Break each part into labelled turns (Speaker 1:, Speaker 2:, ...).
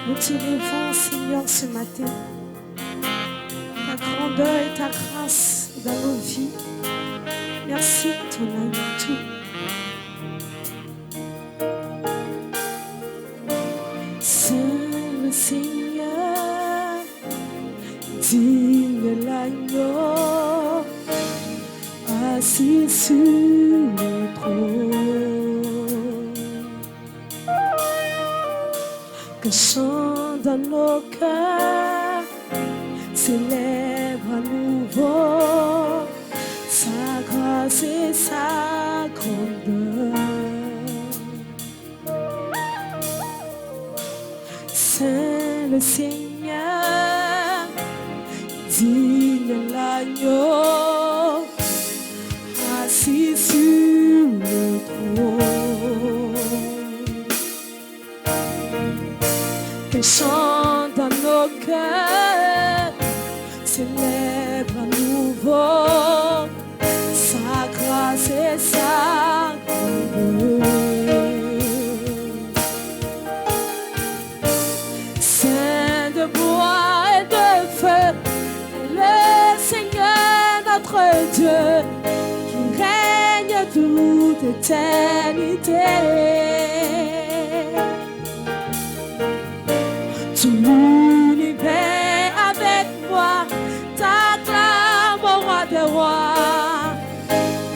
Speaker 1: Nous t'élevons, Seigneur, ce matin. Ta grandeur et ta grâce dans nos vies. Merci pour ton amour tout. Saint le Seigneur, digne l'agneau, assis sur le trône. Que chant dans nos cœurs célèbre à nouveau sa grâce et sa grandeur. Saint le Seigneur, digne l'agneau, assis sur le trône. Que chante dans nos cœurs célèbre à nouveau sa grâce et sa grandeur. Saint de bois et de feu, le Seigneur notre Dieu, qui règne toute éternité. Tout l'univers avec moi t'acclame au roi des rois.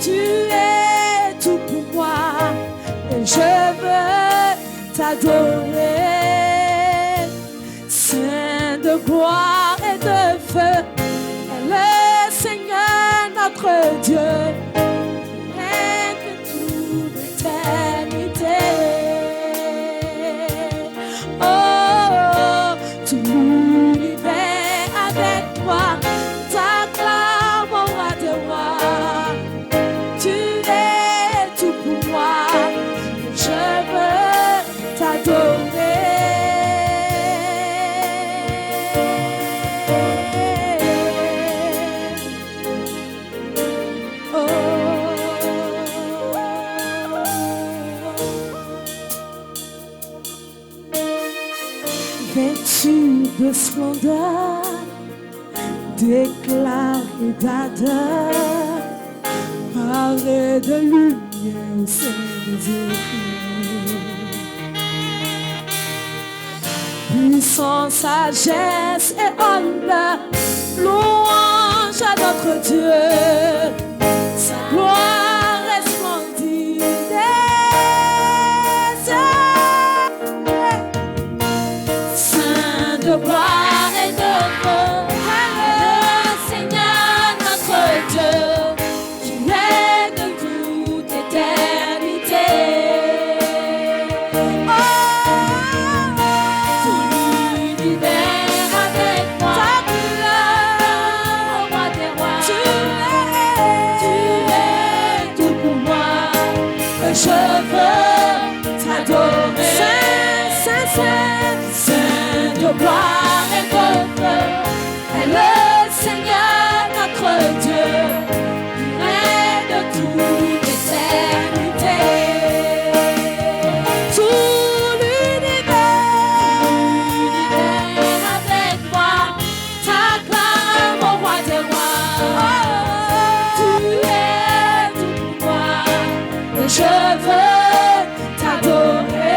Speaker 1: Tu es tout pour moi et je veux t'adorer. Saint de bois et de feu, le Seigneur notre Dieu, règne toute éternité. Oh, tout l'univers avec moi t'acclame au roi des rois. Tu es tout pour moi, je veux t'adorer. Vêtu de splendeur, d'éclat et d'ardeur, paré de lumière au sein des éclairs. Puissance, sagesse et honneur, louange à notre Dieu. Sa gloire resplendit des cieux. Saint de gloire et de feu, le Seigneur notre Dieu, qui est de toute éternité. Oh, tout l'univers avec moi t'acclame, roi des rois. Tu es tout pour moi, que je veux t'adorer. Saint, Saint, Saint de gloire et de feu, est le Seigneur notre Dieu, qui règne de toute éternité. Tout l'univers avec moi t'acclame au roi des rois. Tu es tout pour moi, et je veux t'adorer.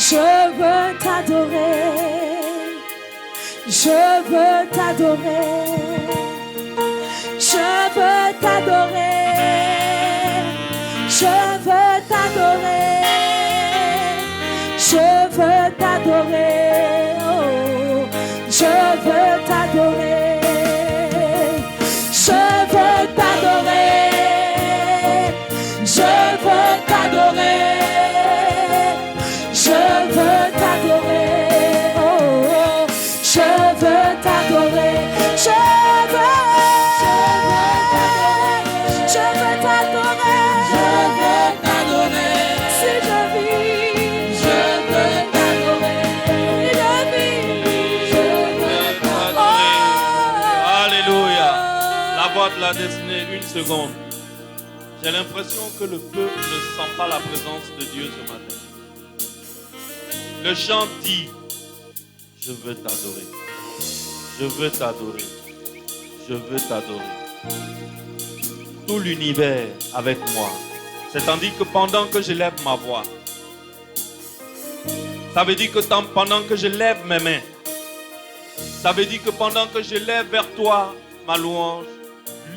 Speaker 1: Je veux t'adorer, je veux t'adorer, je veux t'adorer, je veux t'adorer, je veux t'adorer, oh, je veux t'adorer, je veux t'adorer, je veux t'adorer. Je veux t'adorer, oh, oh, je veux t'adorer, je veux t'adorer,
Speaker 2: la destinée une seconde. J'ai l'impression que le peuple ne sent pas la présence de Dieu ce matin. Le chant dit, je veux t'adorer. Je veux t'adorer. Je veux t'adorer. Tout l'univers avec moi. C'est-à-dire que pendant que je lève ma voix, ça veut dire que pendant que je lève mes mains, ça veut dire que pendant que je lève vers toi ma louange,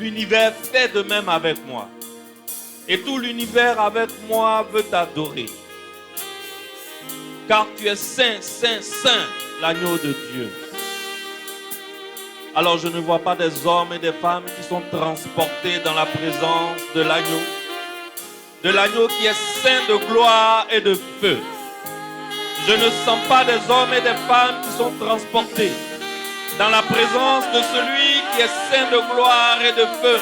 Speaker 2: l'univers fait de même avec moi. Et tout l'univers avec moi veut t'adorer. Car tu es saint, saint, saint, l'agneau de Dieu. Alors je ne vois pas des hommes et des femmes qui sont transportés dans la présence de l'agneau. De l'agneau qui est saint de gloire et de feu. Je ne sens pas des hommes et des femmes qui sont transportés dans la présence de celui qui est saint de gloire et de feu.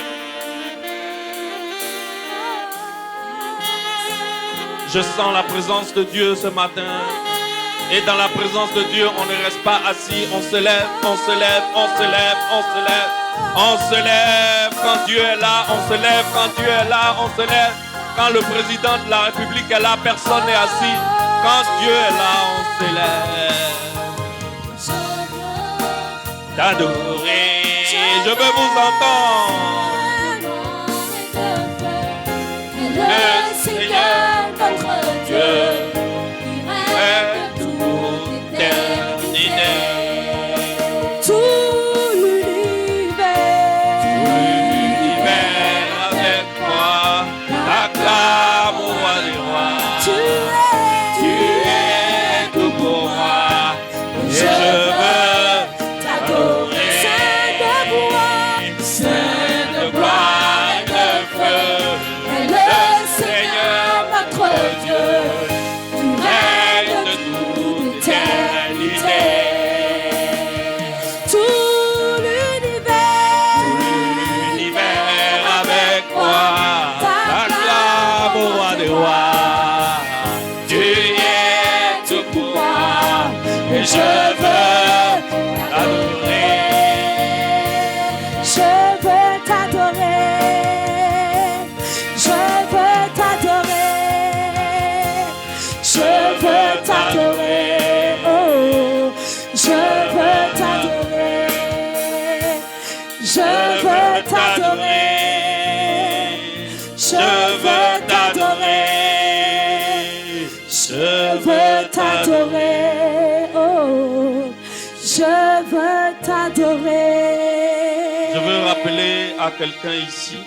Speaker 2: Je sens la présence de Dieu ce matin. Et dans la présence de Dieu, on ne reste pas assis. On se lève, on se lève, on se lève, on se lève. On se lève quand Dieu est là. On se lève quand Dieu est là. On se lève quand le président de la République est là. Personne n'est assis. Quand Dieu est là, on se lève. T'adorer. Je veux vous entendre. Le Seigneur, notre Dieu, est toute éternité.
Speaker 1: Tout l'univers
Speaker 2: avec moi, acclame au roi des rois. Tu es tout pour moi, et je veux t'adorer. Saint de gloire et de feu, le Seigneur notre Dieu, tu règnes de toute éternité.
Speaker 1: Tout l'univers
Speaker 2: avec moi, t'acclame au roi des rois. Tu es tout pour moi, et je veux t'adorer.
Speaker 1: Je veux t'adorer. Je veux t'adorer. Je veux t'adorer. Oh, je veux t'adorer. Je veux t'adorer. Je veux t'adorer. Je veux t'adorer. Oh, je veux t'adorer.
Speaker 2: Je veux rappeler à quelqu'un ici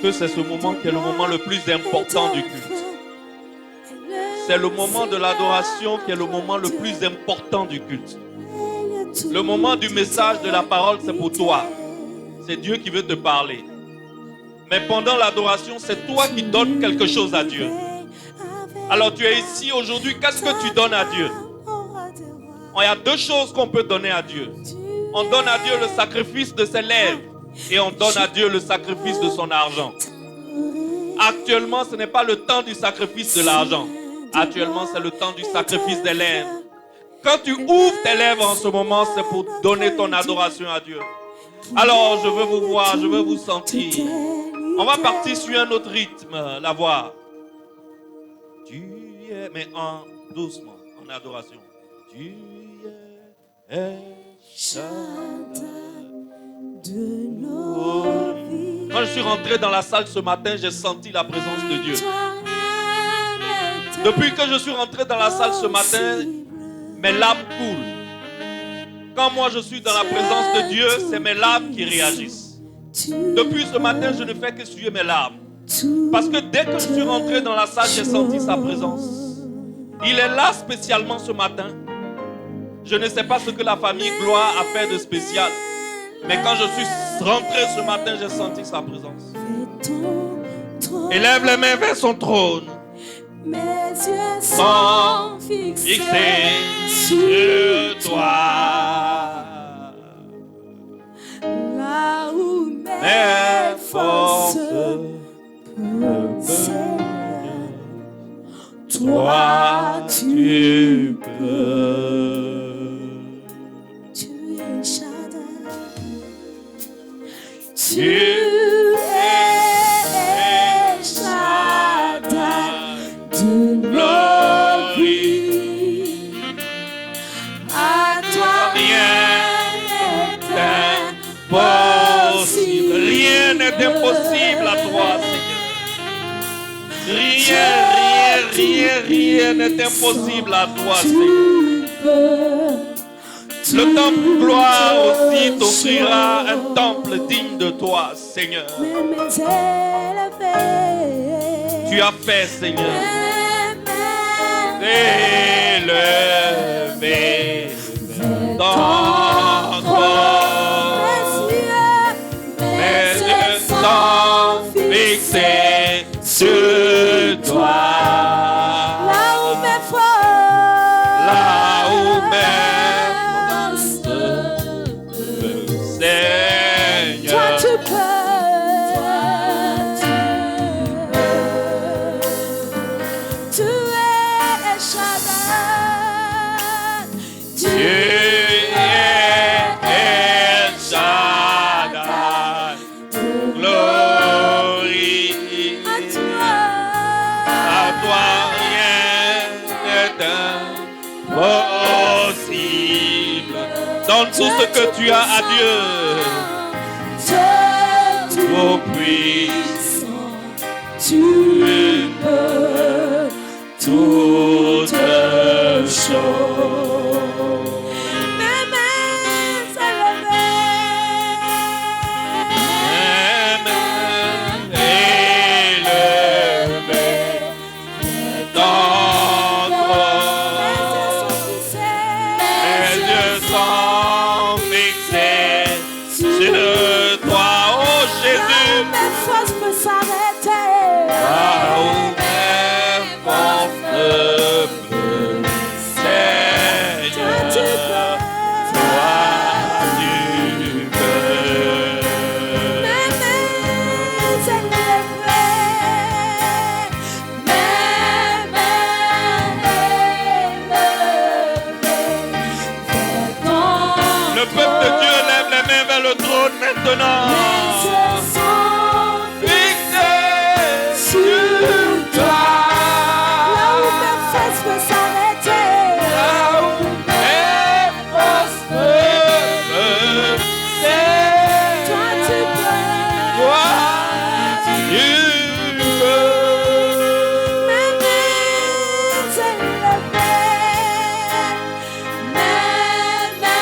Speaker 2: que c'est ce moment qui est le moment le plus important du culte. C'est le moment de l'adoration qui est le moment le plus important du culte. Le moment du message de la parole, c'est pour toi. C'est Dieu qui veut te parler. Mais pendant l'adoration, c'est toi qui donnes quelque chose à Dieu. Alors tu es ici aujourd'hui, qu'est-ce que tu donnes à Dieu? Il y a deux choses qu'on peut donner à Dieu. On donne à Dieu le sacrifice de ses lèvres et on donne à Dieu le sacrifice de son argent. Actuellement, ce n'est pas le temps du sacrifice de l'argent. Actuellement, c'est le temps du sacrifice des lèvres. Quand tu ouvres tes lèvres en ce moment, c'est pour donner ton adoration à Dieu. Alors, je veux vous voir, je veux vous sentir. On va partir sur un autre rythme, la voix. Tu es, mais doucement, en adoration. Tu es
Speaker 1: de nos vies.
Speaker 2: Quand je suis rentré dans la salle ce matin, j'ai senti la présence de Dieu. Depuis que je suis rentré dans la salle ce matin, mes larmes coulent. Quand moi je suis dans la présence de Dieu, c'est mes larmes qui réagissent. Depuis ce matin, je ne fais que suivre mes larmes. Parce que dès que je suis rentré dans la salle, j'ai senti sa présence. Il est là spécialement ce matin. Je ne sais pas ce que la famille Gloire a fait de spécial. Mais quand je suis rentré ce matin, j'ai senti sa présence. Élève les mains vers son trône.
Speaker 1: Mes yeux sont fixés
Speaker 2: sur toi.
Speaker 1: Là où mes forces toi tu peux. Tu es Shaddai. Tu
Speaker 2: impossible à toi, Seigneur. Rien n'est impossible à toi, Seigneur. Le temple gloire aussi t'offrira un temple digne de toi, Seigneur. Tu as fait, Seigneur. Élevé dans toi. Mes yeux sont fixés sur toi. Là où mes forces, Seigneur. Toi tu peux. Tu es Shaddai. Dieu est Shaddai. Glorie à toi, rien n'est impossible. Donne tout ce que tu as à Dieu. Ô puissant, tu peux toutes choses. Mes mains élevées dans toi. Mes yeux sont fixés sur toi, oh Jésus. Mes forces peuvent s'arrêter. Wow, mes forces peuvent, Seigneur. Toi tu peux. Mes mains élevées, mes mains élevées. Le peuple de Dieu lève les mains vers le trône maintenant. Fixés sur toi. Là où mes forces peuvent s'arrêter. Là où mes forces peuvent. Toi tu peux. Toi tu peux. Mes mains élevées.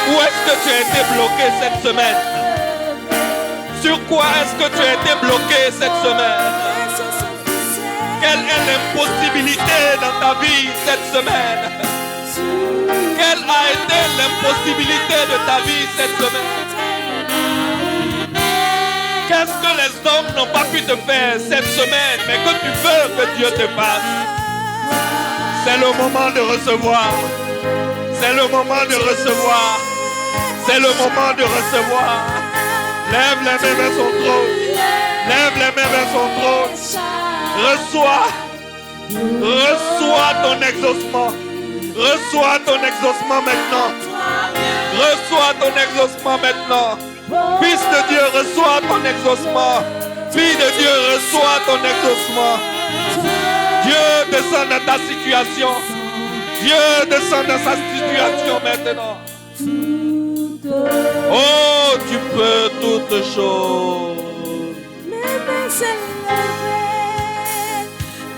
Speaker 2: Où est-ce que tu as été bloqué cette semaine? Sur quoi est-ce que tu as été bloqué cette semaine? Quelle est l'impossibilité dans ta vie cette semaine? Quelle a été l'impossibilité de ta vie cette semaine? Qu'est-ce que les hommes n'ont pas pu te faire cette semaine, mais que tu veux que Dieu te fasse? C'est le moment de recevoir. C'est le moment de recevoir. C'est le moment de recevoir. Lève les mains vers son trône. Lève les mains vers son trône. Reçois ton exaucement. Reçois ton exaucement maintenant. Reçois ton exaucement maintenant. Fils de Dieu, reçois ton exaucement. Fille de Dieu, reçois ton exaucement. Dieu descend dans ta situation. Dieu descend dans sa situation maintenant. Oh, tu peux toutes choses. Mes mains élevées,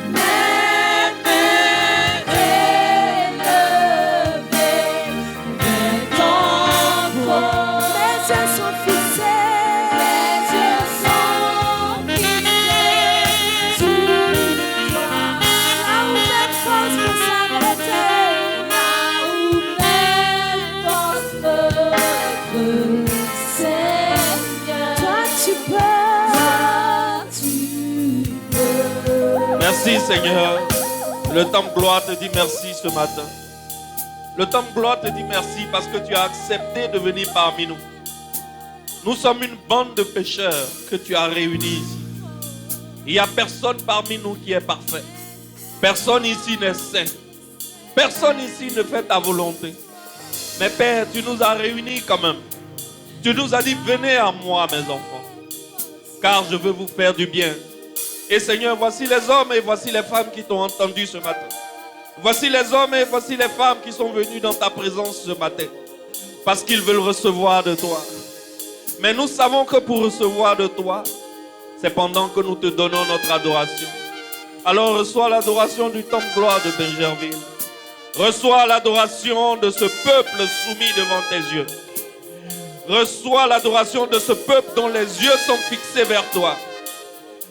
Speaker 2: mes mains élevées, devant toi. Mes yeux sont fixés, mes yeux sont fixés sur toi. Là où mes forces peuvent s'arrêter, là où mes forces peuvent. Seigneur, toi tu peux. Merci Seigneur. Le temple gloire te dit merci ce matin. Le temple gloire te dit merci parce que tu as accepté de venir parmi nous. Nous sommes une bande de pécheurs que tu as réunis ici. Il n'y a personne parmi nous qui est parfait. Personne ici n'est saint. Personne ici ne fait ta volonté. Mais Père, tu nous as réunis quand même. Tu nous as dit, venez à moi mes enfants, car je veux vous faire du bien. Et Seigneur, voici les hommes et voici les femmes qui t'ont entendu ce matin. Voici les hommes et voici les femmes qui sont venus dans ta présence ce matin, parce qu'ils veulent recevoir de toi. Mais nous savons que pour recevoir de toi, C'est pendant que nous te donnons notre adoration. Alors reçois l'adoration du temple gloire de Benjerville. Reçois l'adoration de ce peuple soumis devant tes yeux. Reçois l'adoration de ce peuple dont les yeux sont fixés vers toi.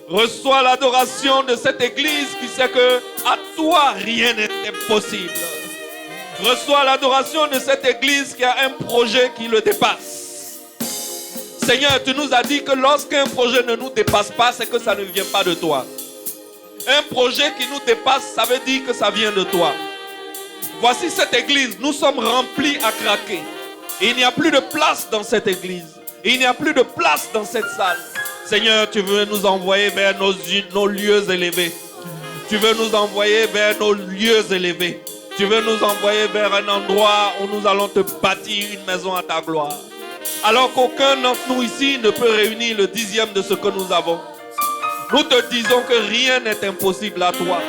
Speaker 2: Reçois l'adoration de cette église qui sait que à toi rien n'est impossible. Reçois l'adoration de cette église qui a un projet qui le dépasse. Seigneur, tu nous as dit que lorsqu'un projet ne nous dépasse pas, c'est que ça ne vient pas de toi. Un projet qui nous dépasse, ça veut dire que ça vient de toi. Voici cette église, nous sommes remplis à craquer. Et il n'y a plus de place dans cette église. Et il n'y a plus de place dans cette salle. Seigneur, tu veux nous envoyer vers nos lieux élevés. Tu veux nous envoyer vers nos lieux élevés. Tu veux nous envoyer vers un endroit où nous allons te bâtir une maison à ta gloire. Alors qu'aucun d'entre nous ici ne peut réunir le 10e de ce que nous avons. Nous te disons que rien n'est impossible à toi.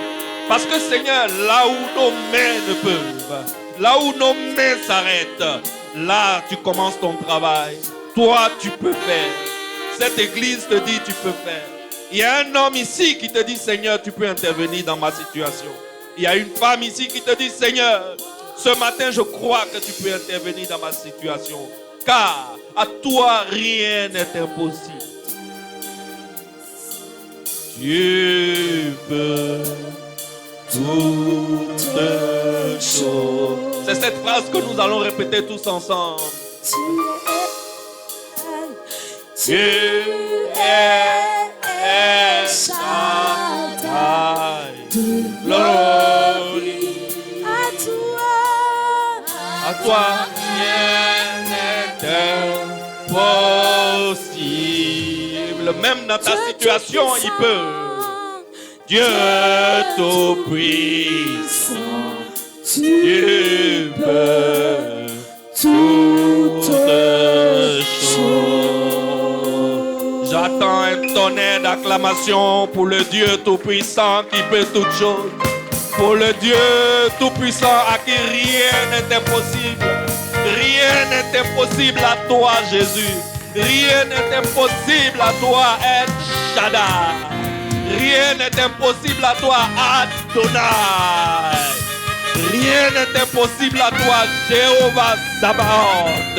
Speaker 2: Parce que Seigneur, là où nos mains ne peuvent, là où nos mains s'arrêtent, là tu commences ton travail. Toi tu peux faire. Cette église te dit tu peux faire. Il y a un homme ici qui te dit Seigneur, tu peux intervenir dans ma situation. Il y a une femme ici qui te dit Seigneur, ce matin je crois que tu peux intervenir dans ma situation. Car à toi rien n'est impossible. Tu peux toutes choses. C'est cette phrase que nous allons répéter tous ensemble. Tu es Shaddai, glory à toi, rien n'est impossible. Même dans ta situation, il peut. Dieu tout-puissant, tu peux toutes choses. J'attends un tonnerre d'acclamation pour le Dieu tout-puissant qui peut toutes choses. Pour le Dieu tout-puissant à qui rien n'est impossible. Rien n'est impossible à toi, Jésus. Rien n'est impossible à toi, El Shaddai. Rien n'est impossible à toi, Adonai. Rien n'est impossible à toi, Jéhovah Sabaoth.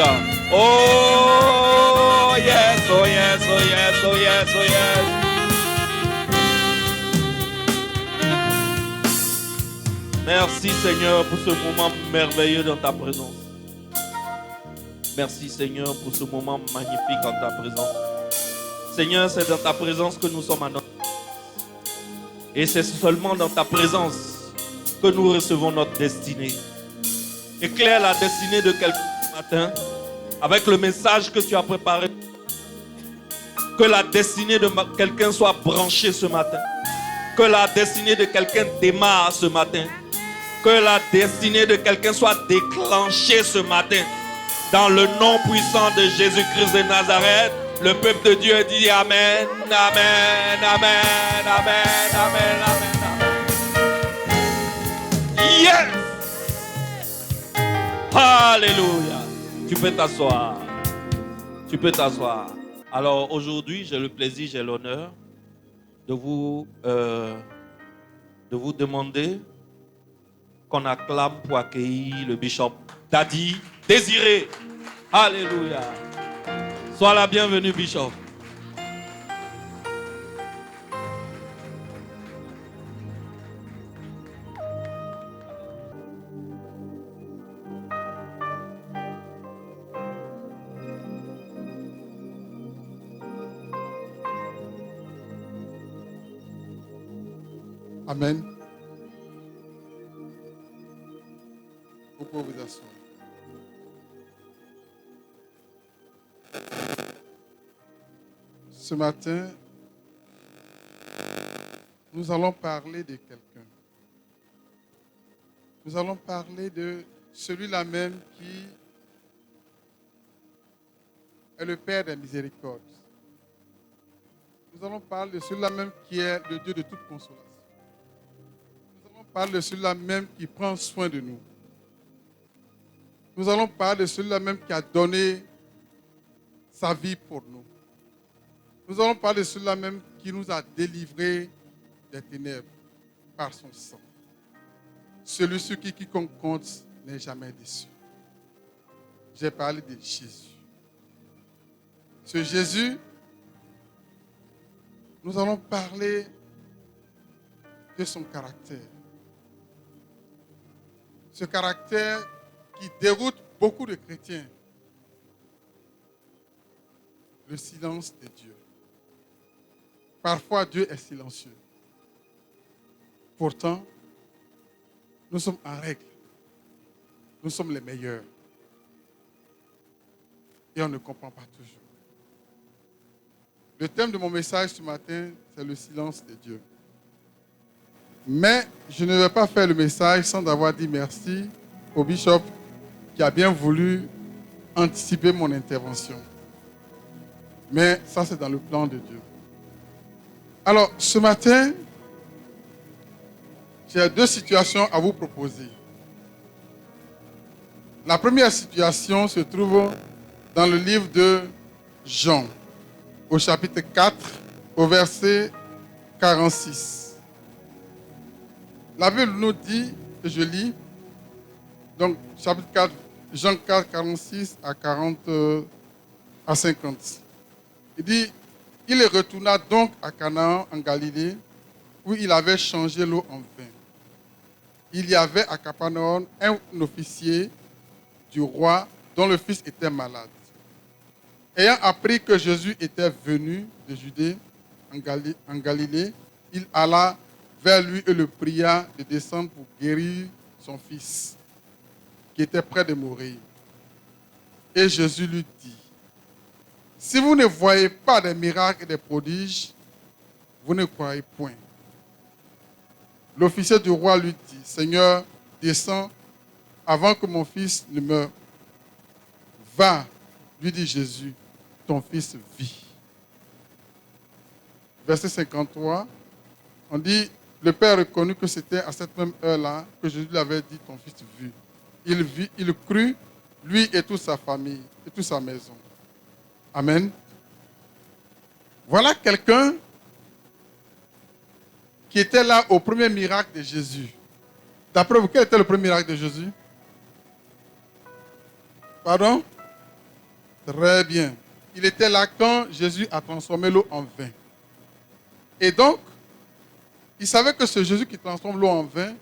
Speaker 2: Oh yes, oh yes, oh yes, oh yes, oh yes. Merci Seigneur pour ce moment merveilleux dans ta présence. Merci Seigneur pour ce moment magnifique en ta présence. Seigneur, c'est dans ta présence que nous sommes à notre. Et c'est seulement dans ta présence que nous recevons notre destinée. Éclaire la destinée de quelqu'un ce matin avec le message que tu as préparé. Que la destinée de quelqu'un soit branchée ce matin. Que la destinée de quelqu'un démarre ce matin. Que la destinée de quelqu'un soit déclenchée ce matin. Dans le nom puissant de Jésus-Christ de Nazareth, le peuple de Dieu dit Amen, Amen, Amen, Amen, Amen, Amen, Amen. Yes! Alléluia. Tu peux t'asseoir. Tu peux t'asseoir. Alors aujourd'hui, j'ai le plaisir, j'ai l'honneur de vous demander qu'on acclame pour accueillir le bishop Daddy Désiré. Alléluia. Sois la bienvenue, bishop.
Speaker 3: Amen. Vous pouvez vous asseoir. Ce matin, nous allons parler de quelqu'un. Nous allons parler de celui-là même qui est le Père des miséricordes. Nous allons parler de celui-là même qui est le Dieu de toute consolation. Nous allons parler de celui-là même qui prend soin de nous. Nous allons parler de celui-là même qui a donné sa vie pour nous. Nous allons parler de celui-là même qui nous a délivrés des ténèbres par son sang. Celui sur qui quiconque compte n'est jamais déçu. J'ai parlé de Jésus. Ce Jésus, nous allons parler de son caractère. Ce caractère qui déroute beaucoup de chrétiens. Le silence de Dieu. Parfois, Dieu est silencieux. Pourtant, nous sommes en règle. Nous sommes les meilleurs. Et on ne comprend pas toujours. Le thème de mon message ce matin, c'est le silence de Dieu. Mais je ne vais pas faire le message sans avoir dit merci au bishop qui a bien voulu anticiper mon intervention. Mais ça, c'est dans le plan de Dieu. Alors, ce matin, j'ai deux situations à vous proposer. La première situation se trouve dans le livre de Jean, au chapitre 4, au verset 46. La Bible nous dit, et je lis, donc chapitre 4, Jean 4, 46 à 50. Il dit, il retourna donc à Canaan en Galilée, où il avait changé l'eau en vin. Il y avait à Capernaum un officier du roi dont le fils était malade. Ayant appris que Jésus était venu de Judée en Galilée, il alla vers lui et le pria de descendre pour guérir son fils, qui était près de mourir. Et Jésus lui dit, « Si vous ne voyez pas des miracles et des prodiges, vous ne croyez point. » L'officier du roi lui dit, « Seigneur, descends avant que mon fils ne meure. » « Va, lui dit Jésus, ton fils vit. » Verset 53, on dit, le père reconnut que c'était à cette même heure-là que Jésus lui avait dit, ton fils vit. Il vit, il crut, lui et toute sa famille, et toute sa maison. Amen. Voilà quelqu'un qui était là au premier miracle de Jésus. D'après vous, quel était le premier miracle de Jésus? Pardon? Très bien. Il était là quand Jésus a transformé l'eau en vin. Et donc, il savait que ce Jésus qui transforme l'eau en vin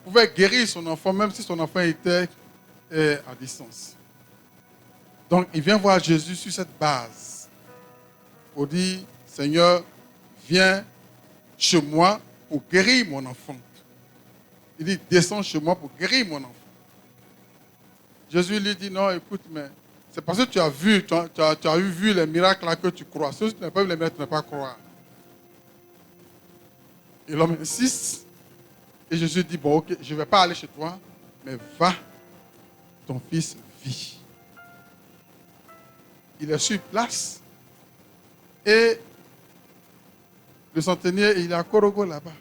Speaker 3: pouvait guérir son enfant, même si son enfant était à distance. Donc, il vient voir Jésus sur cette base pour dire, Seigneur, viens chez moi pour guérir mon enfant. Il dit, descends chez moi pour guérir mon enfant. Jésus lui dit, non, écoute, mais c'est parce que tu as vu les miracles là que tu crois. Si tu n'as pas vu les miracles, tu ne peux pas croire. Et l'homme insiste. Et Jésus dit, bon, ok, je ne vais pas aller chez toi, mais va, ton fils vit. Il est sur place. Et le centenier, il est à Korogo là-bas.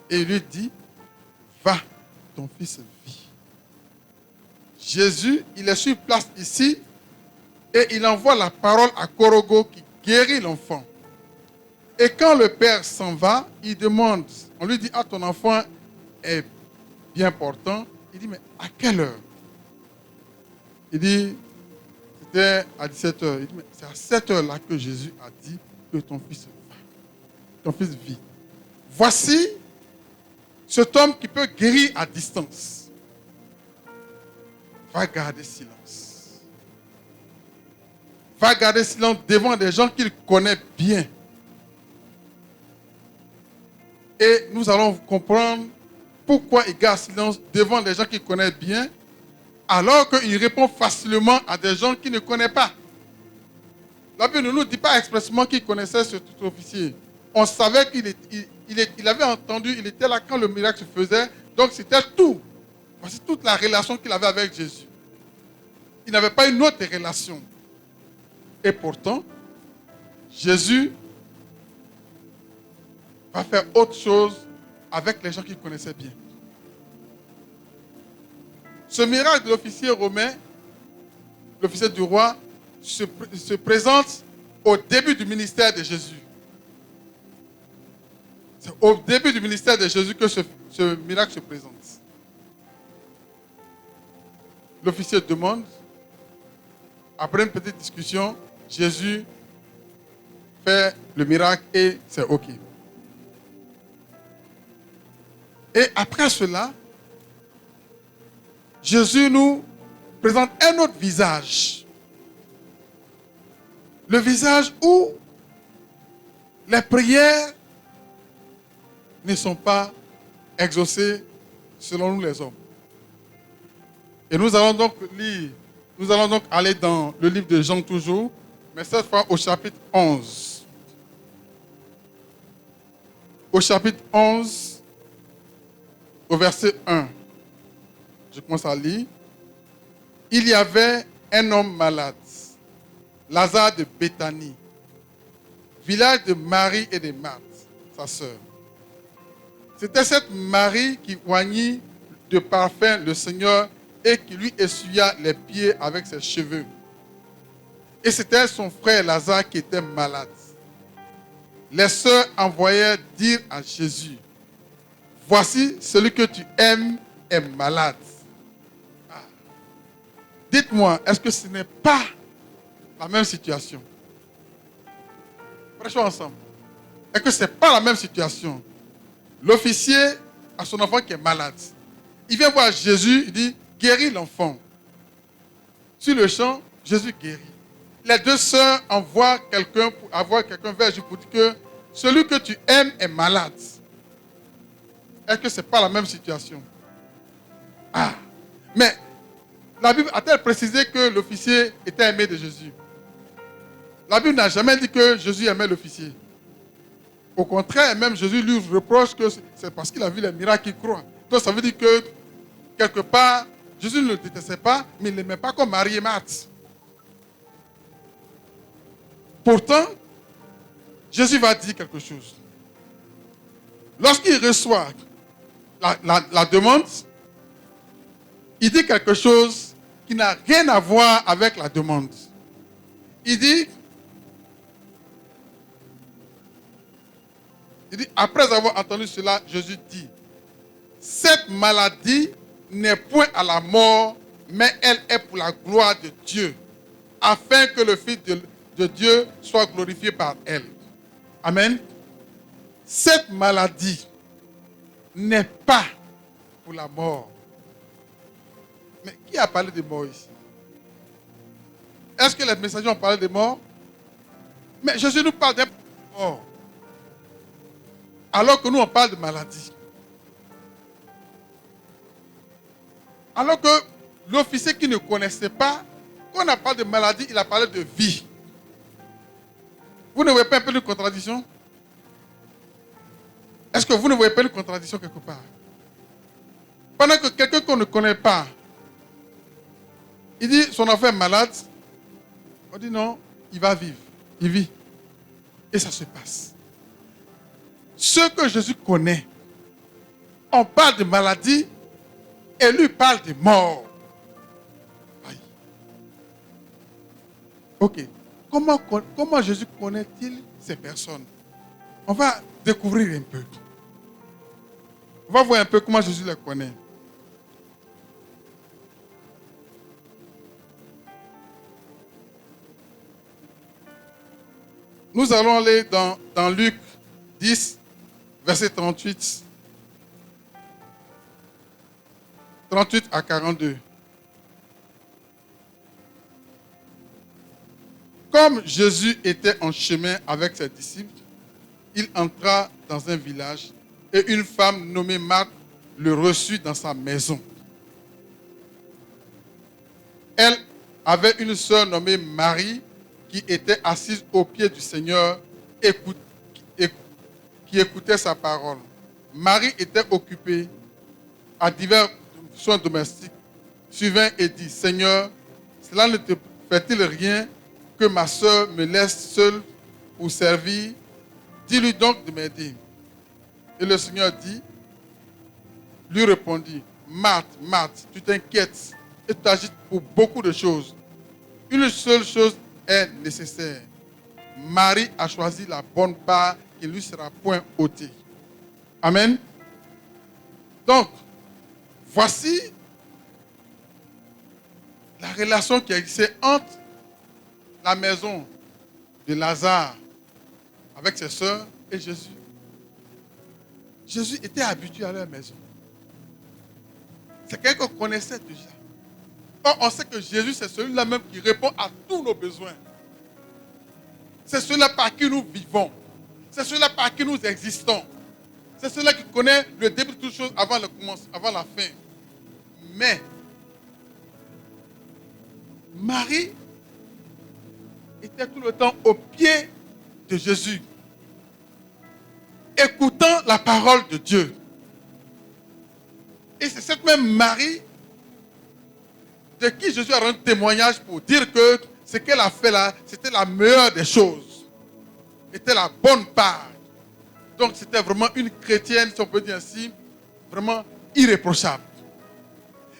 Speaker 3: Et il lui dit, va, ton fils vit. Jésus, il est sur place ici et il envoie la parole à Korogo qui guérit l'enfant. Et quand le père s'en va, il demande, on lui dit, ah, ton enfant est bien portant. Il dit, mais à quelle heure? Il dit, c'était à 17h. Il dit, mais c'est à cette heure-là que Jésus a dit que ton fils va. Ton fils vit. Voici cet homme qui peut guérir à distance. Va garder silence. Va garder silence devant des gens qu'il connaît bien. Et nous allons comprendre pourquoi il garde silence devant des gens qu'il connaît bien, alors qu'il répond facilement à des gens qu'il ne connaît pas. La Bible ne nous dit pas expressément qu'il connaissait ce officier. On savait qu'il avait entendu, il était là quand le miracle se faisait, donc c'était tout. Voici toute la relation qu'il avait avec Jésus. Il n'avait pas une autre relation. Et pourtant, Jésus va faire autre chose avec les gens qu'il connaissait bien. Ce miracle de l'officier romain, l'officier du roi, se présente au début du ministère de Jésus. C'est au début du ministère de Jésus que ce miracle se présente. L'officier demande, après une petite discussion, Jésus fait le miracle et c'est OK. Et après cela, Jésus nous présente un autre visage. Le visage où les prières ne sont pas exaucées selon nous les hommes. Et nous allons donc aller dans le livre de Jean toujours, mais cette fois au chapitre 11. Au chapitre 11, au verset 1. Je commence à lire. Il y avait un homme malade, Lazare de Béthanie, village de Marie et de Marthe, sa sœur. C'était cette Marie qui oignit de parfum le Seigneur et qui lui essuya les pieds avec ses cheveux. Et c'était son frère Lazare qui était malade. Les sœurs envoyèrent dire à Jésus, « Voici celui que tu aimes est malade. » Dites-moi, est-ce que ce n'est pas la même situation? Prêchons ensemble. Est-ce que ce n'est pas la même situation? L'officier a son enfant qui est malade. Il vient voir Jésus, il dit, guéris l'enfant. Sur le champ, Jésus guérit. Les deux sœurs envoient quelqu'un pour avoir quelqu'un vers Jésus pour dire que celui que tu aimes est malade. Est-ce que ce n'est pas la même situation? Ah, mais la Bible a-t-elle précisé que l'officier était aimé de Jésus? La Bible n'a jamais dit que Jésus aimait l'officier. Au contraire, même Jésus lui reproche que c'est parce qu'il a vu les miracles qu'il croit. Donc ça veut dire que, quelque part, Jésus ne le détestait pas, mais il ne l'aimait pas comme Marie et Marthe. Pourtant, Jésus va dire quelque chose. Lorsqu'il reçoit la demande, il dit quelque chose qui n'a rien à voir avec la demande. Il dit, après avoir entendu cela, Jésus dit, cette maladie n'est point à la mort, mais elle est pour la gloire de Dieu, afin que le Fils de Dieu soit glorifié par elle. Amen. Cette maladie n'est pas pour la mort. Mais qui a parlé de mort ici? Est-ce que les messagers ont parlé de mort? Mais Jésus nous parle d'un mort. Alors que nous, on parle de maladie. Alors que l'officier qui ne connaissait pas, quand on a parlé de maladie, il a parlé de vie. Vous ne voyez pas un peu de contradiction? Est-ce que vous ne voyez pas une contradiction quelque part? Pendant que quelqu'un qu'on ne connaît pas, il dit son enfant est malade, on dit non, il va vivre. Il vit. Et ça se passe. Ceux que Jésus connaît, on parle de maladie et lui parle de mort. Aïe. Ok. Comment Jésus connaît-il ces personnes? On va découvrir un peu. On va voir un peu comment Jésus les connaît. Nous allons aller dans Luc 10, verset 38. 38 à 42. Comme Jésus était en chemin avec ses disciples, il entra dans un village et une femme nommée Marthe le reçut dans sa maison. Elle avait une sœur nommée Marie qui était assise aux pieds du Seigneur qui écoutait sa parole. Marie était occupée à divers soins domestiques, suivant et dit, Seigneur, cela ne te fait-il rien que ma sœur me laisse seule pour servir? Dis-lui donc de m'aider. Et le Seigneur lui répondit, Marthe, Marthe, tu t'inquiètes et tu t'agites pour beaucoup de choses. Une seule chose est nécessaire. Marie a choisi la bonne part qui ne lui sera point ôtée. Amen. Donc, voici la relation qui existait entre la maison de Lazare avec ses sœurs et Jésus. Jésus était habitué à leur maison. C'est quelqu'un qu'on connaissait déjà. Or, on sait que Jésus, c'est celui-là même qui répond à tous nos besoins. C'est celui-là par qui nous vivons. C'est celui-là par qui nous existons. C'est celui-là qui connaît le début de toutes choses avant la fin. Mais, Marie était tout le temps au pied de Jésus, écoutant la parole de Dieu. Et c'est cette même Marie de qui Jésus a rendu témoignage pour dire que ce qu'elle a fait là, c'était la meilleure des choses. C'était la bonne part. Donc c'était vraiment une chrétienne, si on peut dire ainsi, vraiment irréprochable.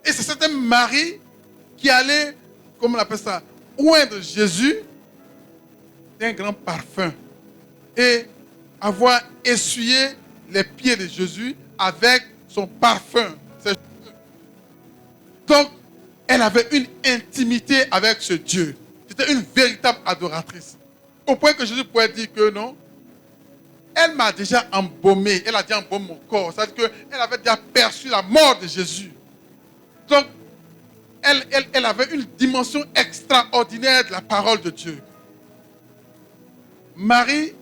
Speaker 3: Et c'est cette même Marie qui allait, comme on appelle ça, oindre Jésus d'un grand parfum et avoir essuyé les pieds de Jésus avec son parfum. Donc, elle avait une intimité avec ce Dieu. C'était une véritable adoratrice. Au point que Jésus pouvait dire que non, elle m'a déjà embaumé, elle a déjà embaumé mon corps. C'est-à-dire qu'elle avait déjà perçu la mort de Jésus. Donc, elle avait une dimension extraordinaire de la parole de Dieu. Marthe,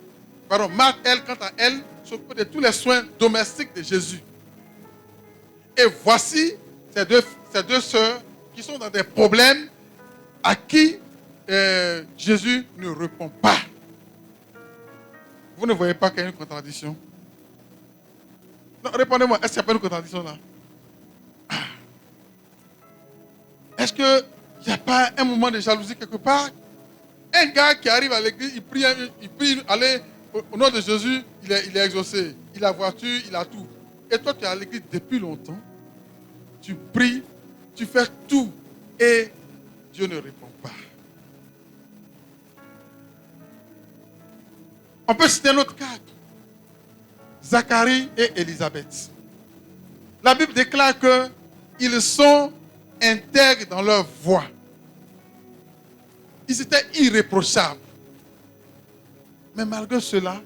Speaker 3: elle, quant à elle, s'occupe de tous les soins domestiques de Jésus. Et voici ces deux sœurs qui sont dans des problèmes à qui Jésus ne répond pas. Vous ne voyez pas qu'il y a une contradiction? Non, répondez-moi, est-ce qu'il n'y a pas une contradiction là? Est-ce qu'il n'y a pas un moment de jalousie quelque part? Un gars qui arrive à l'église, il prie, allez, au nom de Jésus, il est exaucé. Il a la voiture, il a tout. Et toi, tu es à l'église depuis longtemps. Tu pries, tu fais tout. Et Dieu ne répond pas. On peut citer un autre cas. Zacharie et Élisabeth. La Bible déclare qu'ils sont intègres dans leur voie. Ils étaient irréprochables. Mais malgré cela,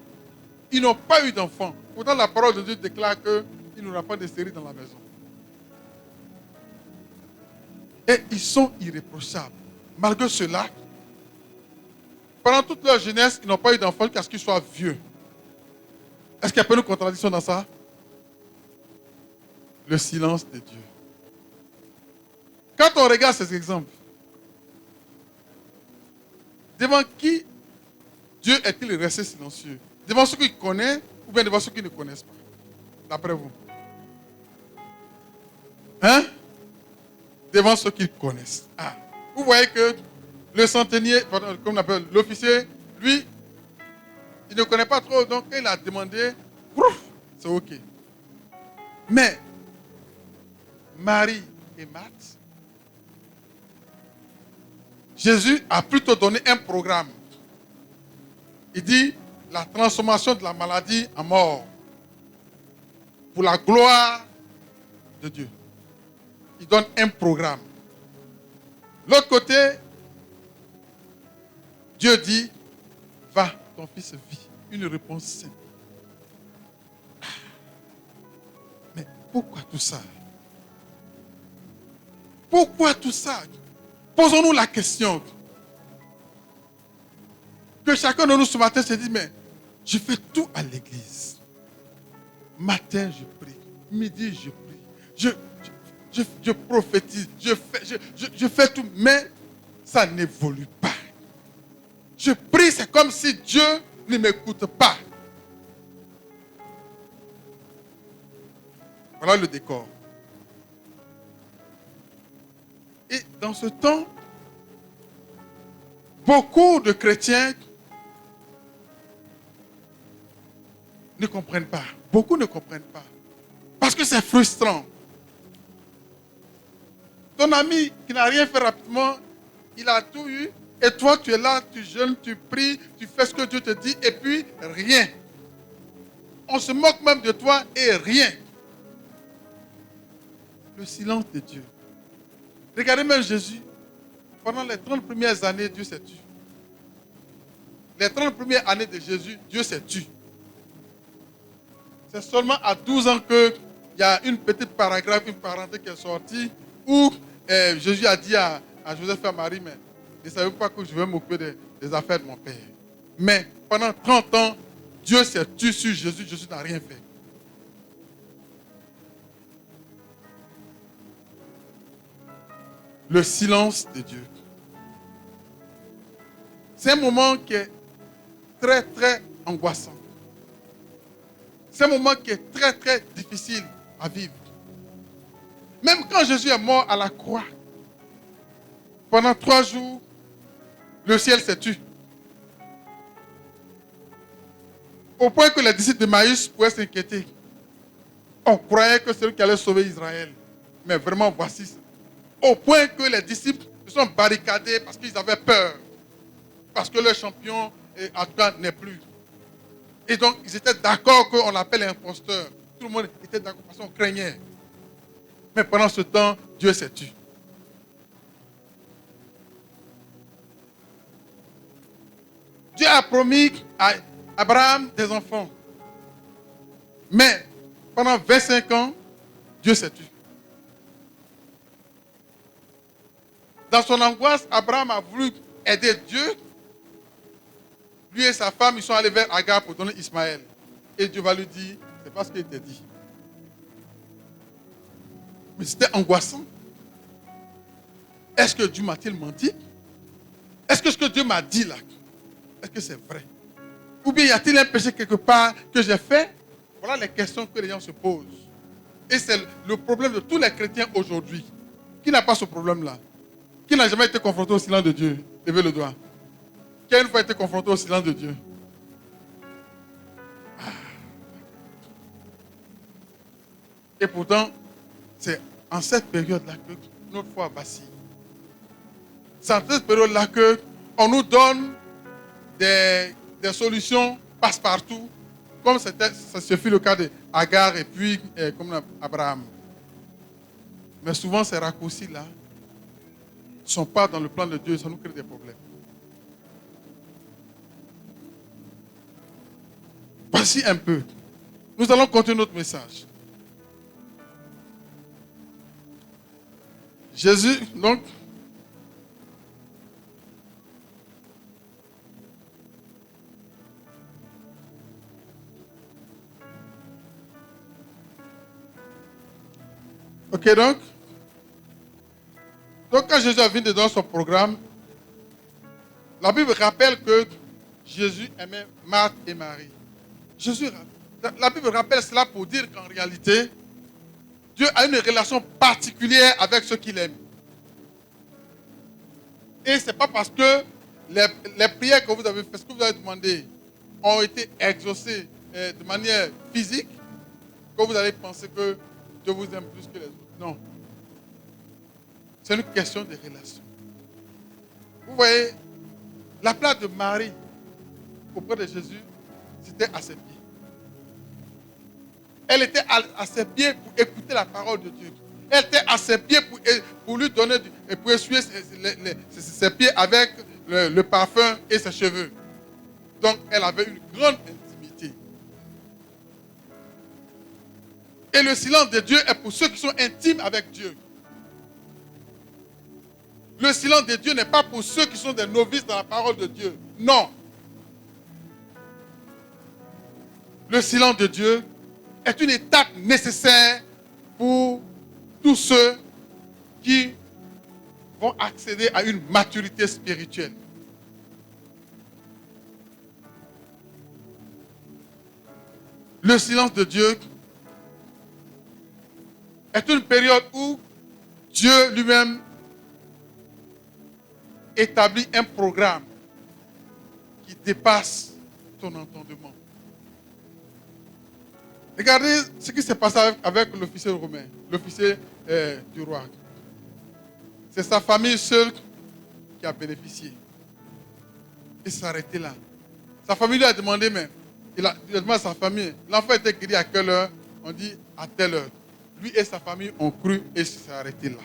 Speaker 3: ils n'ont pas eu d'enfants. Pourtant, la parole de Dieu déclare qu'il n'y aura pas de stérile dans la maison. Et ils sont irréprochables. Malgré cela, pendant toute leur jeunesse, ils n'ont pas eu d'enfants jusqu'à ce qu'ils soient vieux. Est-ce qu'il y a pas une contradiction dans ça? Le silence de Dieu. Quand on regarde ces exemples, devant qui Dieu est-il resté silencieux? Devant ceux qu'il connaît ou bien devant ceux qui ne connaissent pas? D'après vous. Hein? Devant ceux qu'ils connaissent. Ah. Vous voyez que le centenier, comme on appelle l'officier, lui, il ne connaît pas trop, donc il a demandé, c'est ok. Mais Marie et Marthe, Jésus a plutôt donné un programme. Il dit la transformation de la maladie en mort pour la gloire de Dieu. Il donne un programme. L'autre côté, Dieu dit, va, ton fils vit. Une réponse simple. Mais pourquoi tout ça? Pourquoi tout ça? Posons-nous la question. Que chacun de nous ce matin se dise, mais je fais tout à l'église. Matin, je prie. Midi, je prie. Je prophétise. Je fais tout, mais ça n'évolue pas. Je prie, c'est comme si Dieu ne m'écoute pas. Voilà le décor. Et dans ce temps, beaucoup de chrétiens ne comprennent pas. Beaucoup ne comprennent pas. Parce que c'est frustrant. Ton ami qui n'a rien fait rapidement, il a tout eu, Et toi, tu es là, tu jeûnes, tu pries, tu fais ce que Dieu te dit, et puis rien. On se moque même de toi et rien. Le silence de Dieu. Regardez même Jésus. Pendant les 30 premières années, Dieu s'est tu. Les 30 premières années de Jésus, Dieu s'est tu. C'est seulement à 12 ans qu'il y a une petite paragraphe, une parenthèse qui est sortie où Jésus a dit à Joseph et à Marie, mais ne savez pas que je vais m'occuper des affaires de mon père. Mais pendant 30 ans, Dieu s'est tu sur Jésus, Jésus n'a rien fait. Le silence de Dieu. C'est un moment qui est très, très angoissant. C'est un moment qui est très, très difficile à vivre. Même quand Jésus est mort à la croix, pendant 3 jours, le ciel s'est tu. Au point que les disciples de Maïs pouvaient s'inquiéter. On croyait que c'est celui qui allait sauver Israël. Mais vraiment, voici ça. Au point que les disciples se sont barricadés parce qu'ils avaient peur. Parce que leur champion, en tout cas, n'est plus. Et donc, ils étaient d'accord qu'on l'appelle imposteur. Tout le monde était d'accord parce qu'on craignait. Mais pendant ce temps, Dieu s'est tu. Dieu a promis à Abraham des enfants. Mais pendant 25 ans, Dieu s'est tu. Dans son angoisse, Abraham a voulu aider Dieu. Lui et sa femme, ils sont allés vers Agar pour donner Ismaël. Et Dieu va lui dire, c'est pas ce qu'il t'a dit. Mais c'était angoissant. Est-ce que Dieu m'a-t-il menti? Est-ce que ce que Dieu m'a dit là, est-ce que c'est vrai? Ou bien y a-t-il un péché quelque part que j'ai fait? Voilà les questions que les gens se posent. Et c'est le problème de tous les chrétiens aujourd'hui. Qui n'a pas ce problème-là? Qui n'a jamais été confronté au silence de Dieu? Levez le doigt. Qui a une fois été confronté au silence de Dieu? Et pourtant, c'est en cette période-là que notre foi vacille. C'est en cette période-là qu'on nous donne des solutions passe-partout, comme ça fut le cas d'Agar et puis comme Abraham. Mais souvent, ces raccourcis-là ne sont pas dans le plan de Dieu, ça nous crée des problèmes. Voici un peu. Nous allons continuer notre message. Jésus, donc, ok, donc quand Jésus a venu dans son programme, la Bible rappelle que Jésus aimait Marthe et Marie. La Bible rappelle cela pour dire qu'en réalité, Dieu a une relation particulière avec ceux qu'il aime. Et ce n'est pas parce que les prières que vous avez faites, ce que vous avez demandé, ont été exaucées de manière physique, que vous allez penser que Dieu vous aime plus que les autres. Non. C'est une question de relation. Vous voyez, la place de Marie auprès de Jésus, c'était à ses pieds. Elle était à ses pieds pour écouter la parole de Dieu. Elle était à ses pieds pour lui donner, et pour essuyer ses pieds avec le parfum et ses cheveux. Donc, elle avait une grande intimité. Et le silence de Dieu est pour ceux qui sont intimes avec Dieu. Le silence de Dieu n'est pas pour ceux qui sont des novices dans la parole de Dieu. Non. Le silence de Dieu est une étape nécessaire pour tous ceux qui vont accéder à une maturité spirituelle. Le silence de Dieu est une période où Dieu lui-même établit un programme qui dépasse ton entendement. Regardez ce qui s'est passé avec l'officier romain, l'officier du roi. C'est sa famille seule qui a bénéficié. Et s'est arrêté là. Sa famille lui a demandé, mais il a demandé à sa famille, l'enfant était guéri à quelle heure? On dit à telle heure. Lui et sa famille ont cru et s'est arrêté là.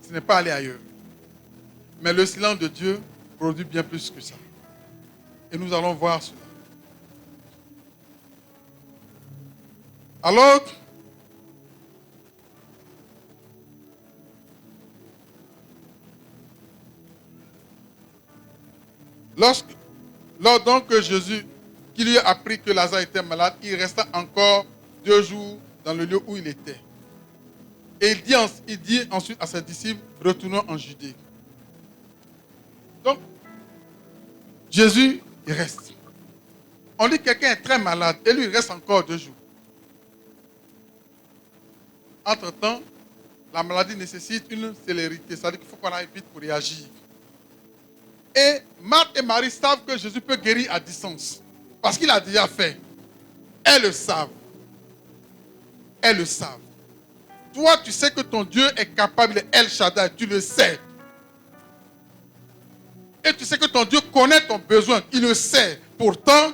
Speaker 3: Ce n'est pas allé ailleurs. Mais le silence de Dieu produit bien plus que ça. Et nous allons voir cela. Alors, lors donc que Jésus, qui lui a appris que Lazare était malade, il resta encore 2 jours dans le lieu où il était. Et il dit ensuite à ses disciples, retournons en Judée. Donc, Jésus, il reste. On dit que quelqu'un est très malade et lui, il reste encore 2 jours. Entre-temps, la maladie nécessite une célérité, c'est-à-dire qu'il faut qu'on aille vite pour réagir. Et Marthe et Marie savent que Jésus peut guérir à distance, parce qu'il a déjà fait. Elles le savent. Elles le savent. Toi, tu sais que ton Dieu est capable de El Shaddai, tu le sais. Et tu sais que ton Dieu connaît ton besoin, il le sait. Pourtant,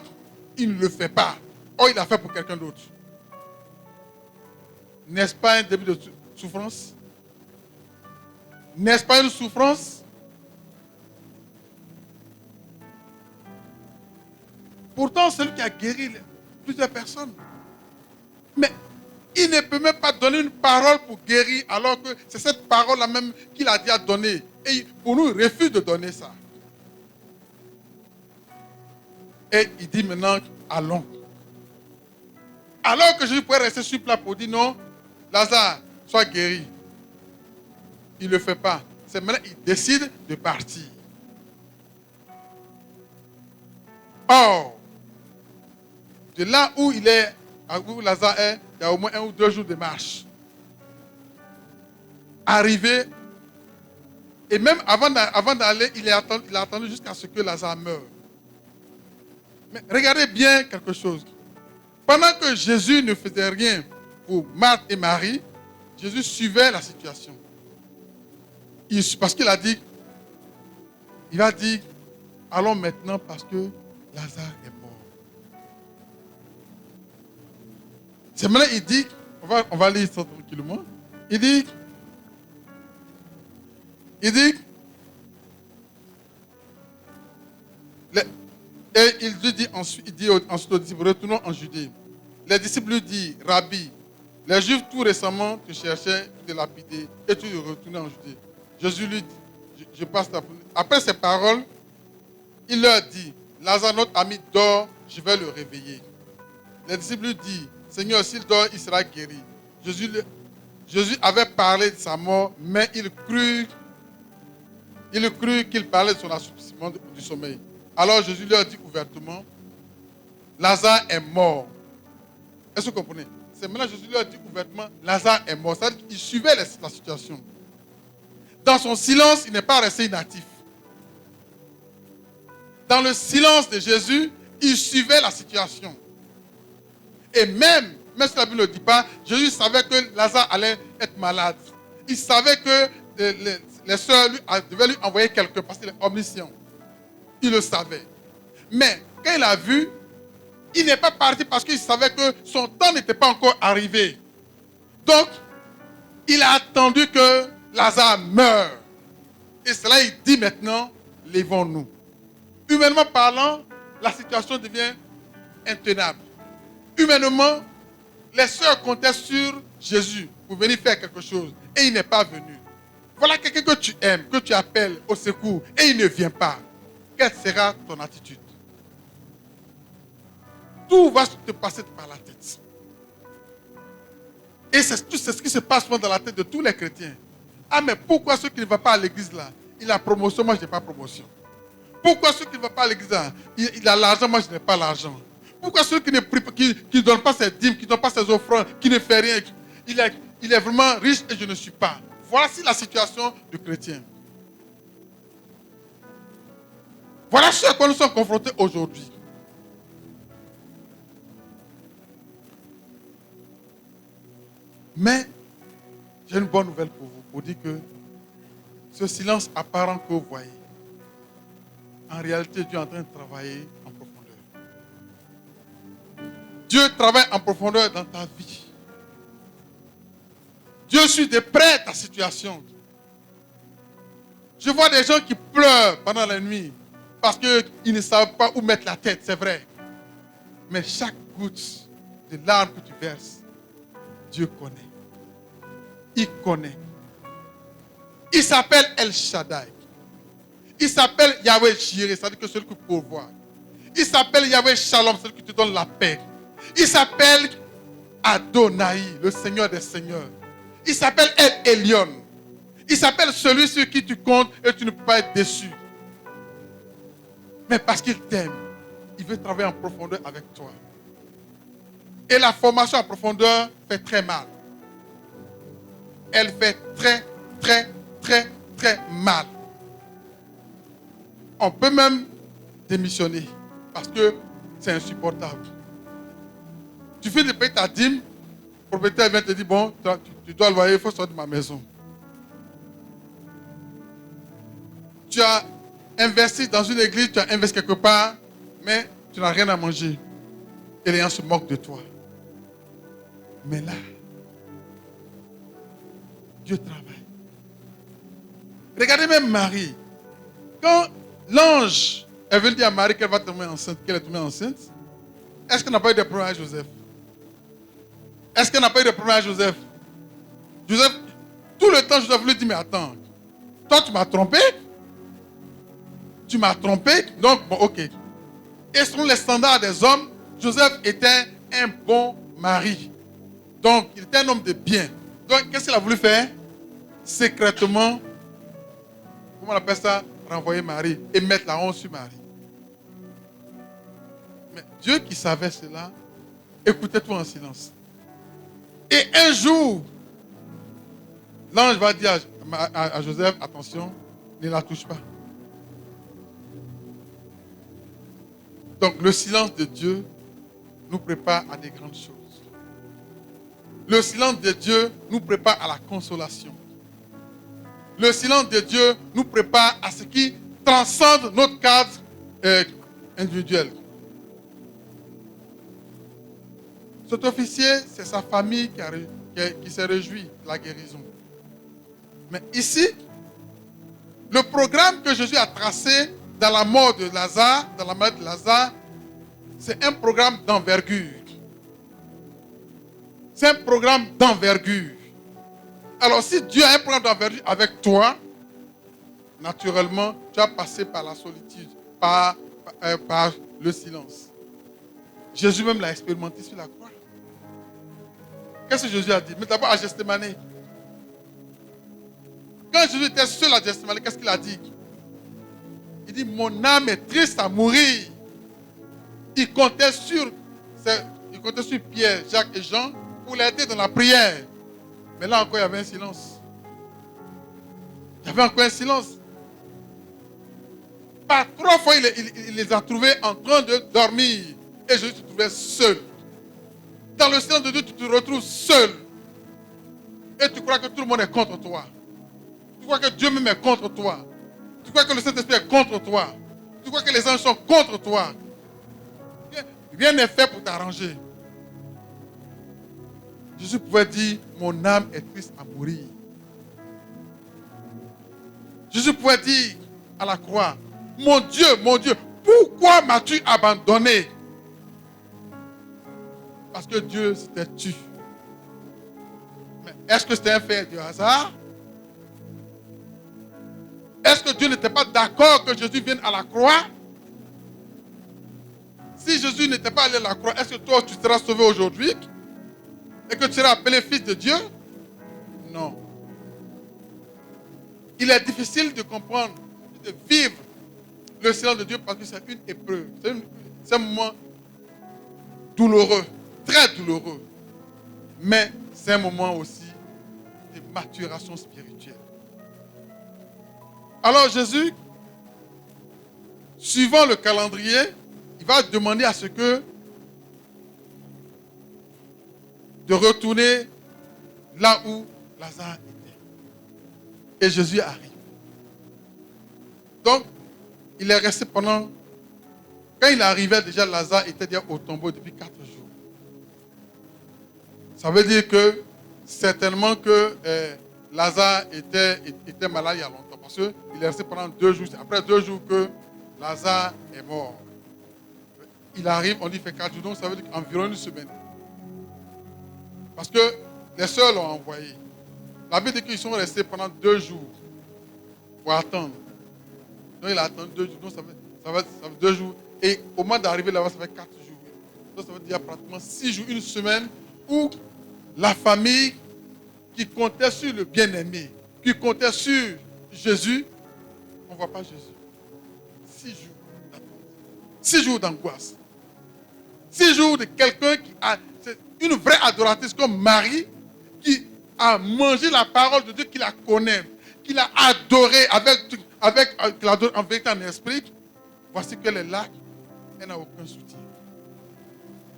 Speaker 3: il ne le fait pas. Oh, il l'a fait pour quelqu'un d'autre. N'est-ce pas un début de souffrance? N'est-ce pas une souffrance? Pourtant, c'est lui qui a guéri plusieurs personnes. Mais il ne peut même pas donner une parole pour guérir, alors que c'est cette parole-là même qu'il a déjà donnée. Et pour nous, il refuse de donner ça. Et il dit maintenant, allons. Alors que Jésus pourrait rester sur place pour dire non, Lazare, sois guéri. Il ne le fait pas. C'est maintenant qu'il décide de partir. Or, de là où il est, où Lazare est, il y a au moins 1 ou 2 jours de marche. Arrivé, et même avant d'aller, il a attendu jusqu'à ce que Lazare meure. Mais regardez bien quelque chose. Pendant que Jésus ne faisait rien pour Marthe et Marie, Jésus suivait la situation. Parce qu'il a dit, il a dit, allons maintenant parce que Lazare est mort. C'est maintenant, il dit, on va lire ça tranquillement. Il dit, et il lui dit ensuite, aux disciples, retournons en Judée. Les disciples lui disent, Rabbi, les Juifs tout récemment te cherchaient, te lapidaient, et tu retournais en Judée. Jésus lui dit, je passe ta... Après ces paroles, il leur dit, Lazare, notre ami, dort, je vais le réveiller. Les disciples lui disent, Seigneur, s'il dort, il sera guéri. Jésus avait parlé de sa mort, mais il crut qu'il parlait de son assouplissement du sommeil. Alors Jésus leur dit ouvertement, Lazare est mort. Est-ce que vous comprenez? C'est maintenant Jésus leur dit ouvertement, Lazare est mort. C'est-à-dire qu'il suivait la situation. Dans son silence, il n'est pas resté inactif. Dans le silence de Jésus, il suivait la situation. Et même si la Bible ne le dit pas, Jésus savait que Lazare allait être malade. Il savait que les sœurs devaient lui envoyer quelqu'un parce qu'il est omniscient. Il le savait. Mais quand il a vu, il n'est pas parti parce qu'il savait que son temps n'était pas encore arrivé. Donc, il a attendu que Lazare meure. Et cela, il dit maintenant, lèvons-nous. Humainement parlant, la situation devient intenable. Humainement, les sœurs comptaient sur Jésus pour venir faire quelque chose. Et il n'est pas venu. Voilà quelqu'un que tu aimes, que tu appelles au secours, et il ne vient pas. Quelle sera ton attitude? Tout va te passer par la tête. Et c'est ce qui se passe dans la tête de tous les chrétiens. Ah, mais pourquoi ceux qui ne vont pas à l'église là, il a promotion, moi je n'ai pas promotion? Pourquoi ceux qui ne vont pas à l'église là, il a l'argent, moi je n'ai pas l'argent? Pourquoi ceux qui ne donnent pas ses dîmes, qui ne donnent pas ses offrandes, qui ne fait rien, il est vraiment riche et je ne suis pas? Voici la situation du chrétien. Voilà ce à quoi nous sommes confrontés aujourd'hui. Mais j'ai une bonne nouvelle pour vous, pour dire que ce silence apparent que vous voyez, en réalité, Dieu est en train de travailler en profondeur. Dieu travaille en profondeur dans ta vie. Dieu suit de près ta situation. Je vois des gens qui pleurent pendant la nuit parce qu'ils ne savent pas où mettre la tête, c'est vrai. Mais chaque goutte de larmes que tu verses, Dieu connaît. Il connaît. Il s'appelle El Shaddai. Il s'appelle Yahweh Jireh, c'est-à-dire que celui qui pourvoit. Il s'appelle Yahweh Shalom, celui qui te donne la paix. Il s'appelle Adonai, le Seigneur des Seigneurs. Il s'appelle El Elyon. Il s'appelle celui sur qui tu comptes et tu ne peux pas être déçu. Mais parce qu'il t'aime, il veut travailler en profondeur avec toi. Et la formation en profondeur fait très mal. Elle fait très, très, très, très mal. On peut même démissionner parce que c'est insupportable. Tu finis de payer ta dîme, le propriétaire vient te dire, bon, tu dois le loyer, il faut sortir de ma maison. Tu as investi dans une église, tu as investi quelque part, mais tu n'as rien à manger. Et les gens se moquent de toi. Mais là, Dieu travaille. Regardez même Marie. Quand l'ange est venu dire à Marie qu'elle va tomber enceinte, qu'elle est tombée enceinte, est-ce qu'elle n'a pas eu de problème avec Joseph? Est-ce qu'elle n'a pas eu de problème avec Joseph? Joseph, tout le temps, Joseph lui dit, mais attends, toi tu m'as trompé? Tu m'as trompé? Donc, bon, ok. Et selon les standards des hommes, Joseph était un bon mari. Donc, il était un homme de bien. Donc, qu'est-ce qu'il a voulu faire? Secrètement, comment on appelle ça? Renvoyer Marie et mettre la honte sur Marie. Mais Dieu qui savait cela, écoutez tout en silence. Et un jour, l'ange va dire à Joseph, attention, ne la touche pas. Donc le silence de Dieu nous prépare à des grandes choses. Le silence de Dieu nous prépare à la consolation. Le silence de Dieu nous prépare à ce qui transcende notre cadre individuel. Cet officier, c'est sa famille qui s'est réjouie de la guérison. Mais ici, le programme que Jésus a tracé dans la mort de Lazare, dans la maladie de Lazare, c'est un programme d'envergure. C'est un programme d'envergure. Alors, si Dieu a un programme d'envergure avec toi, naturellement, tu vas passer par la solitude, par le silence. Jésus même l'a expérimenté sur la croix. Qu'est-ce que Jésus a dit? Mais d'abord à Gethsémani. Quand Jésus était seul à Gethsémani, qu'est-ce qu'il a dit? Il dit, mon âme est triste à mourir. Il comptait sur Pierre, Jacques et Jean pour l'aider dans la prière. Mais là encore, il y avait un silence. Il y avait encore un silence. Par 3 fois, il les a trouvés en train de dormir. Et Jésus se trouvait seul. Dans le silence de Dieu, tu te retrouves seul. Et tu crois que tout le monde est contre toi. Tu crois que Dieu même est contre toi. Tu crois que le Saint-Esprit est contre toi. Tu crois que les anges sont contre toi. Rien n'est fait pour t'arranger. Jésus pouvait dire, mon âme est triste à mourir. Jésus pouvait dire à la croix, mon Dieu, pourquoi m'as-tu abandonné? Parce que Dieu s'était tué. Mais est-ce que c'était un fait du hasard? Est-ce que Dieu n'était pas d'accord que Jésus vienne à la croix? Si Jésus n'était pas allé à la croix, est-ce que toi tu seras sauvé aujourd'hui? Et que tu seras appelé fils de Dieu? Non. Il est difficile de comprendre, de vivre le silence de Dieu parce que c'est une épreuve. C'est un moment douloureux, très douloureux. Mais c'est un moment aussi de maturation spirituelle. Alors Jésus, suivant le calendrier, il va demander à ce que de retourner là où Lazare était. Et Jésus arrive. Donc, il est resté pendant... Quand il arrivait, déjà, Lazare était déjà au tombeau depuis 4 jours. Ça veut dire que certainement que Lazare était malade il y a longtemps. Parce qu'il est resté pendant 2 jours. C'est après 2 jours que Lazare est mort. Il arrive, on dit fait 4 jours, donc ça veut dire environ 1 semaine. Parce que les sœurs l'ont envoyé. La Bible dit qu'ils sont restés pendant 2 jours pour attendre. Donc il a attendu 2 jours, donc ça fait 2 jours. Et au moment d'arriver là-bas, ça fait 4 jours. Donc ça veut dire pratiquement 6 jours, 1 semaine, où la famille qui comptait sur le bien-aimé, qui comptait sur Jésus, on ne voit pas Jésus. 6 jours d'attente. 6 jours d'angoisse. 6 jours de quelqu'un qui a une vraie adoratrice comme Marie, qui a mangé la parole de Dieu, qui la connaît, qui l'a adorée en vérité en esprit. Voici qu'elle est là. Elle n'a aucun soutien.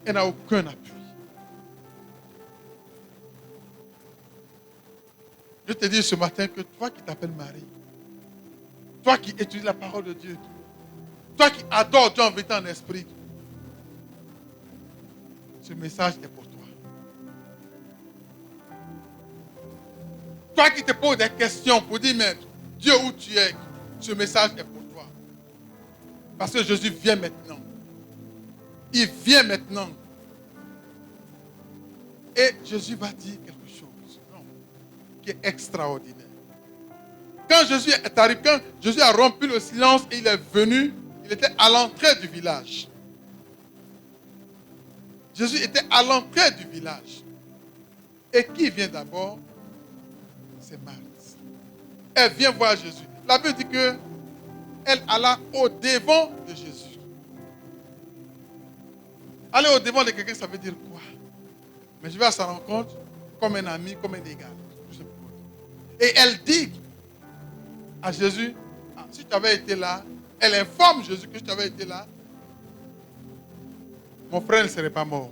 Speaker 3: Elle n'a aucun appui. Je te dis ce matin que toi qui t'appelles Marie, toi qui étudies la parole de Dieu, toi qui adores Dieu en vérité en esprit, ce message est pour toi. Toi qui te poses des questions pour dire, mais Dieu où tu es, ce message est pour toi. Parce que Jésus vient maintenant. Il vient maintenant. Et Jésus va dire quelque chose qui est extraordinaire. Quand Jésus est arrivé, quand Jésus a rompu le silence et il est venu, il était à l'entrée du village. Jésus était à l'entrée du village. Et qui vient d'abord? C'est Marthe. Elle vient voir Jésus. La Bible dit qu'elle alla au-devant de Jésus. Aller au-devant de quelqu'un, ça veut dire quoi? Mais je vais à sa rencontre comme un ami, comme un égal. Et elle dit à Jésus, si tu avais été là, elle informe Jésus que si tu avais été là, mon frère ne serait pas mort.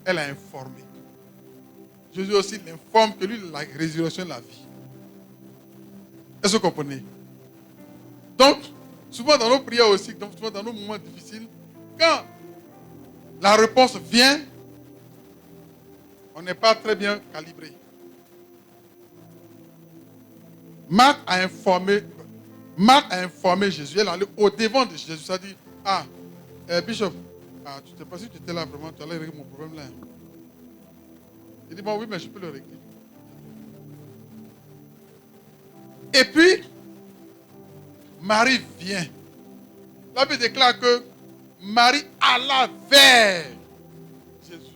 Speaker 3: Elle a informé. Jésus aussi l'informe que lui, la résurrection de la vie. Est-ce que vous comprenez? Donc, souvent dans nos prières aussi, souvent dans nos moments difficiles, quand la réponse vient, on n'est pas très bien calibré. Marthe a informé Jésus. Elle est allée au-devant de Jésus. Ça dit, Bishop, tu t'es pas si tu étais là vraiment, tu allais régler mon problème là. Il dit, bon oui, mais je peux le régler. Et puis, Marie vient. La Bible déclare que Marie alla vers Jésus.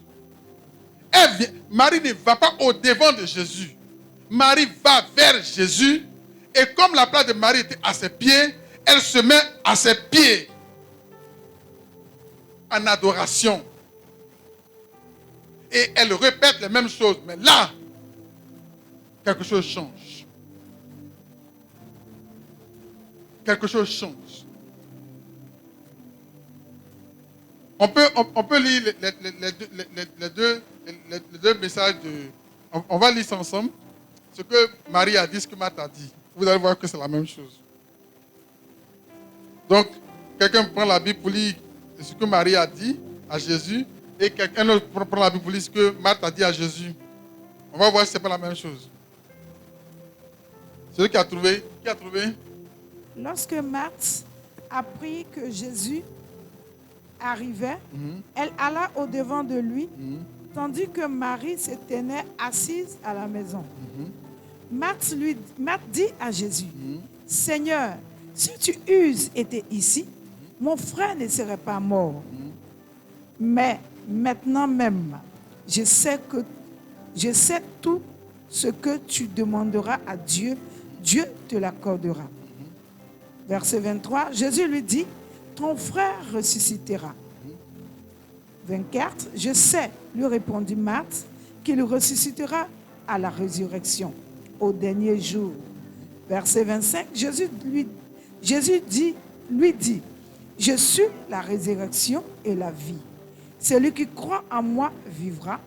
Speaker 3: Elle vient. Marie ne va pas au-devant de Jésus. Marie va vers Jésus. Et comme la place de Marie était à ses pieds, elle se met à ses pieds en adoration. Et elle répète les mêmes choses. Mais là, quelque chose change. Quelque chose change. On peut lire les deux messages de... On va lire ça ensemble. Ce que Marie a dit, ce que Marthe a dit. Vous allez voir que c'est la même chose. Donc, quelqu'un prend la Bible pour lire ce que Marie a dit à Jésus et quelqu'un d'autre prend la Bible pour lire ce que Marthe a dit à Jésus. On va voir si ce n'est pas la même chose. Celui qui a trouvé? Qui a trouvé?
Speaker 1: Lorsque Marthe apprit que Jésus arrivait, elle alla au-devant de lui, tandis que Marie se tenait assise à la maison. Marthe dit à Jésus, Seigneur, si tu eusses été ici, mon frère ne serait pas mort. Mais maintenant même, je sais tout ce que tu demanderas à Dieu, Dieu te l'accordera. Verset 23, Jésus lui dit, ton frère ressuscitera. 24, je sais, lui répondit Marthe, qu'il ressuscitera à la résurrection, au dernier jour. Verset 25, Jésus lui dit, je suis la résurrection et la vie. Celui qui croit en moi vivra,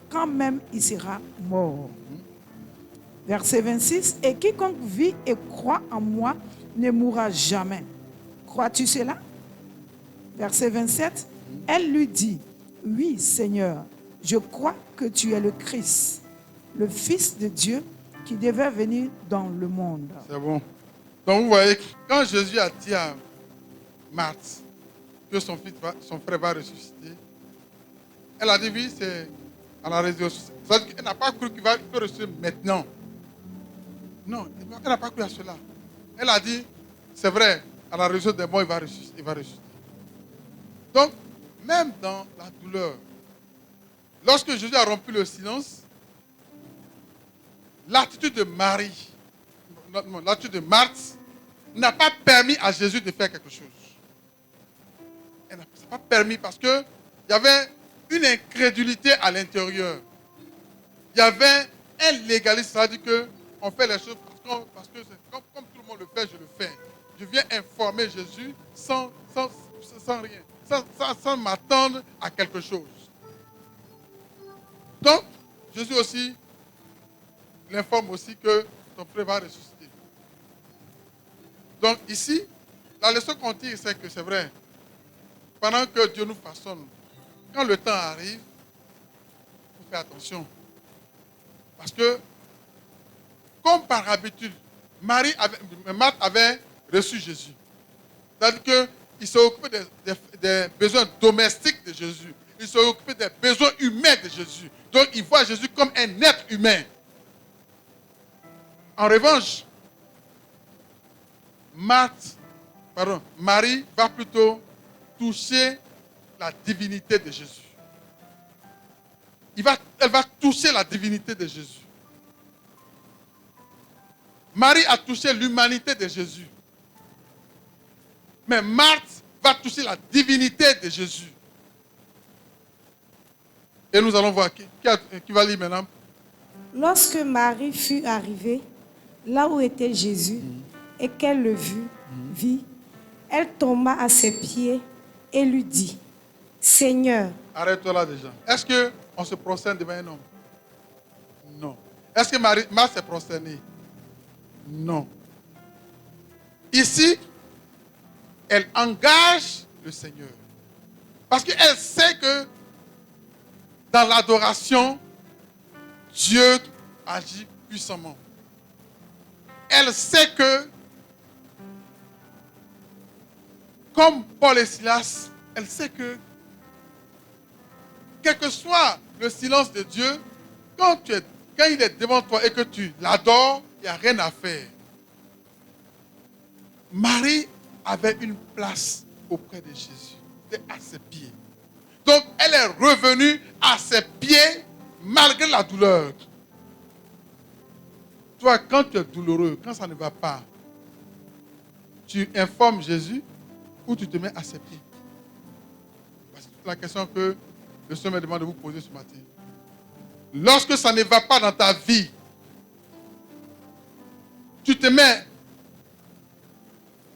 Speaker 1: quand même il sera mort. Verset 26, et quiconque vit et croit en moi ne mourra jamais. Crois-tu cela? Verset 27. Elle lui dit, oui, Seigneur, je crois que tu es le Christ, le Fils de Dieu qui devait venir dans le monde.
Speaker 3: C'est bon. Donc vous voyez, quand Jésus a dit à Marthe que son frère va ressusciter, elle a dit oui, c'est à la résurrection. Elle n'a pas cru qu'il peut ressusciter maintenant. Non, elle n'a pas cru à cela. Elle a dit, c'est vrai, à la résurrection des morts, il va ressusciter. Donc, même dans la douleur, lorsque Jésus a rompu le silence, l'attitude de Marie, l'attitude de Marthe, n'a pas permis à Jésus de faire quelque chose. Elle n'a pas permis parce qu'il y avait une incrédulité à l'intérieur. Il y avait un légalisme, c'est-à-dire qu'on fait les choses parce que comme tout le monde le fait, je le fais. Je viens informer Jésus sans rien, sans m'attendre à quelque chose. Donc, Jésus aussi l'informe aussi que ton frère va ressusciter. Donc ici, la leçon qu'on tire, c'est que c'est vrai. Pendant que Dieu nous façonne, quand le temps arrive, il faut faire attention. Parce que, comme par habitude, Marthe avait reçu Jésus. C'est-à-dire qu'il s'est occupé des besoins domestiques de Jésus. Il s'est occupé des besoins humains de Jésus. Donc il voit Jésus comme un être humain. En revanche, Marie va plutôt toucher la divinité de Jésus. Elle va toucher la divinité de Jésus. Marie a touché l'humanité de Jésus. Mais Marthe va toucher la divinité de Jésus. Et nous allons voir qui va lire maintenant.
Speaker 4: Lorsque Marie fut arrivée là où était Jésus et qu'elle le vit, elle tomba à ses pieds et lui dit, Seigneur.
Speaker 3: Arrête-toi là déjà. Est-ce qu'on se prosterne devant un homme? Non. Est-ce que Marthe s'est prosternée? Non. Ici, elle engage le Seigneur. Parce qu'elle sait que dans l'adoration, Dieu agit puissamment. Elle sait que, comme Paul et Silas, elle sait que, quel que soit le silence de Dieu, quand il est devant toi et que tu l'adores, il n'y a rien à faire. Marie avait une place auprès de Jésus. C'était à ses pieds. Donc, elle est revenue à ses pieds malgré la douleur. Toi, quand tu es douloureux, quand ça ne va pas, tu informes Jésus ou tu te mets à ses pieds? C'est toute la question que le Seigneur me demande de vous poser ce matin. Lorsque ça ne va pas dans ta vie, tu te mets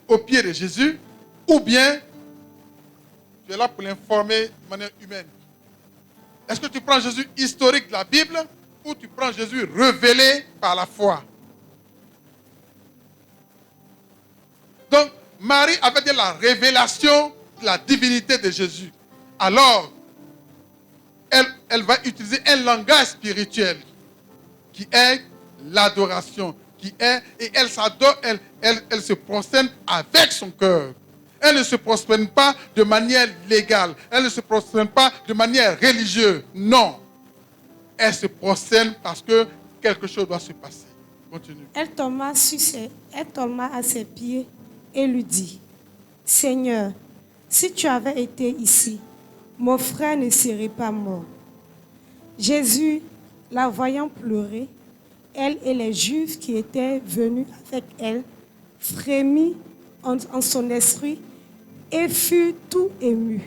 Speaker 3: au pied de Jésus ou bien tu es là pour l'informer de manière humaine. Est-ce que tu prends Jésus historique de la Bible ou tu prends Jésus révélé par la foi? Donc, Marie avait dit la révélation de la divinité de Jésus. Alors, elle va utiliser un langage spirituel qui est l'adoration, et elle s'adore, elle se prosterne avec son cœur. Elle ne se prosterne pas de manière légale. Elle ne se prosterne pas de manière religieuse. Non. Elle se prosterne parce que quelque chose doit se passer. Continue.
Speaker 4: Elle tomba à ses pieds et lui dit, Seigneur, si tu avais été ici, mon frère ne serait pas mort. Jésus, la voyant pleurer, elle et les Juifs qui étaient venus avec elle, frémit en son esprit et fut tout ému.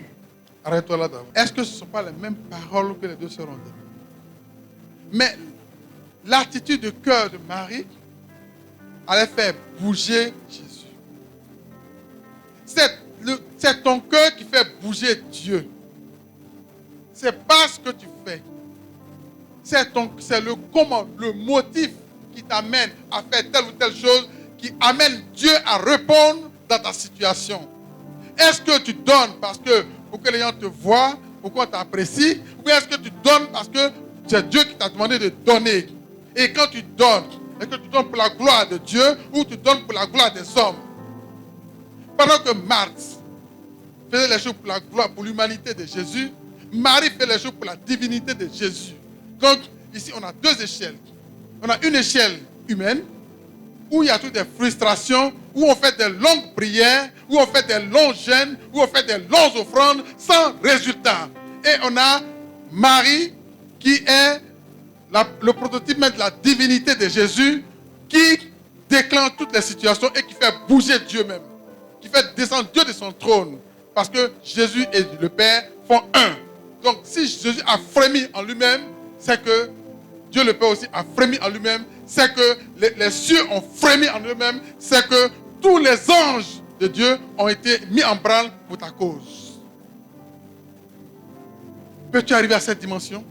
Speaker 3: Arrête-toi là d'abord. Est-ce que ce ne sont pas les mêmes paroles que les deux sœurs ont dit? Mais l'attitude de cœur de Marie allait faire bouger Jésus. C'est ton cœur qui fait bouger Dieu. Ce n'est pas ce que tu fais. C'est le motif qui t'amène à faire telle ou telle chose, qui amène Dieu à répondre dans ta situation. Est-ce que tu donnes parce que pour que les gens te voient, pour qu'on t'apprécie, ou est-ce que tu donnes parce que c'est Dieu qui t'a demandé de donner? Et quand tu donnes, est-ce que tu donnes pour la gloire de Dieu ou tu donnes pour la gloire des hommes? Pendant que Marthe faisait les choses pour la gloire, pour l'humanité de Jésus, Marie fait les choses pour la divinité de Jésus. Donc, ici, on a deux échelles. On a une échelle humaine, où il y a toutes des frustrations, où on fait des longues prières, où on fait des longs jeûnes, où on fait des longues offrandes, sans résultat. Et on a Marie, qui est le prototype même de la divinité de Jésus, qui déclenche toutes les situations et qui fait bouger Dieu même, qui fait descendre Dieu de son trône, parce que Jésus et le Père font un. Donc si Jésus a frémi en lui-même, c'est que Dieu le Père aussi a frémi en lui-même, c'est que les cieux ont frémi en eux-mêmes, c'est que tous les anges de Dieu ont été mis en branle pour ta cause. Peux-tu arriver à cette dimension?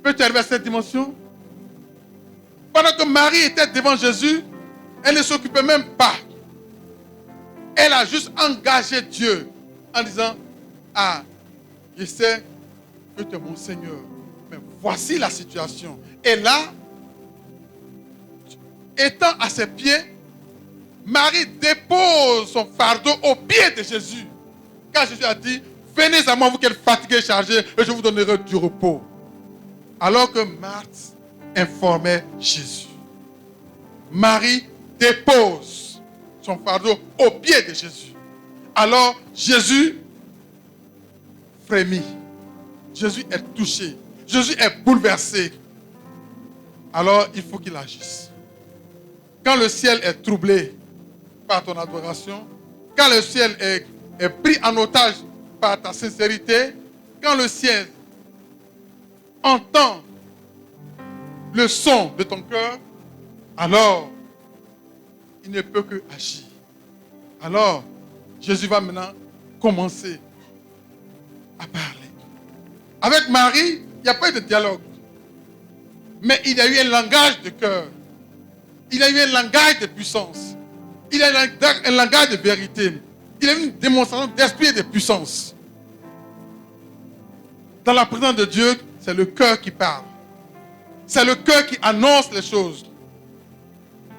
Speaker 3: Peux-tu arriver à cette dimension? Pendant que Marie était devant Jésus, elle ne s'occupait même pas. Elle a juste engagé Dieu en disant, ah, je sais que tu es mon Seigneur, mais voici la situation. Et là, étant à ses pieds, Marie dépose son fardeau aux pieds de Jésus. Car Jésus a dit, venez à moi, vous qui êtes fatigués et chargés, et je vous donnerai du repos. Alors que Marthe informait Jésus. Marie dépose son fardeau aux pieds de Jésus. Alors Jésus frémit. Jésus est touché. Jésus est bouleversé. Alors il faut qu'il agisse. Quand le ciel est troublé par ton adoration, quand le ciel est pris en otage par ta sincérité, quand le ciel entend le son de ton cœur, alors il ne peut que agir. Alors Jésus va maintenant commencer à parler. Avec Marie, il n'y a pas eu de dialogue. Mais il y a eu un langage de cœur. Il y a eu un langage de puissance. Il y a eu un langage de vérité. Il y a eu une démonstration d'esprit et de puissance. Dans la présence de Dieu, c'est le cœur qui parle. C'est le cœur qui annonce les choses.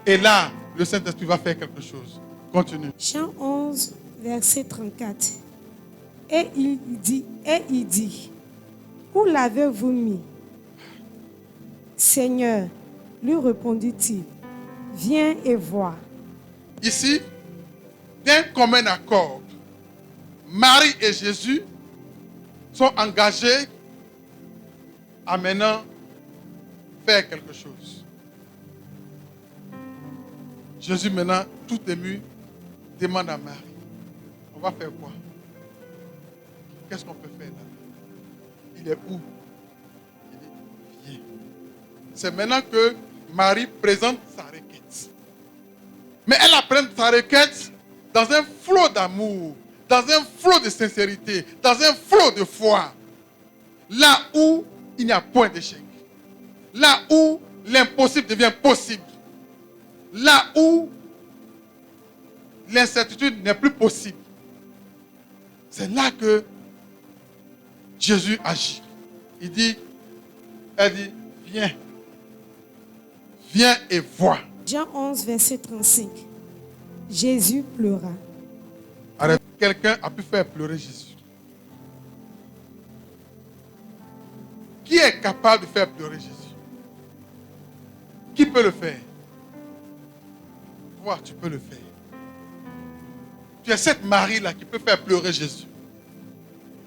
Speaker 3: Et là, le Saint-Esprit va faire quelque chose. Continue.
Speaker 4: Jean 11, verset 34. Et il dit, où l'avez-vous mis? Seigneur, lui répondit-il, viens et vois.
Speaker 3: Ici, d'un commun accord, Marie et Jésus sont engagés à maintenant faire quelque chose. Jésus maintenant, tout ému, demande à Marie, on va faire quoi? Qu'est-ce qu'on peut faire là? Il est où? Il dit, viens. C'est maintenant que Marie présente sa requête. Mais elle présente sa requête dans un flot d'amour, dans un flot de sincérité, dans un flot de foi. Là où il n'y a point d'échec. Là où l'impossible devient possible. Là où l'incertitude n'est plus possible. C'est là que Jésus agit. Elle dit, viens. Viens et vois.
Speaker 4: Jean 11, verset 35. Jésus pleura.
Speaker 3: Arrête. Quelqu'un a pu faire pleurer Jésus. Qui est capable de faire pleurer Jésus? Qui peut le faire? Toi, tu peux le faire. Tu es cette Marie-là qui peut faire pleurer Jésus.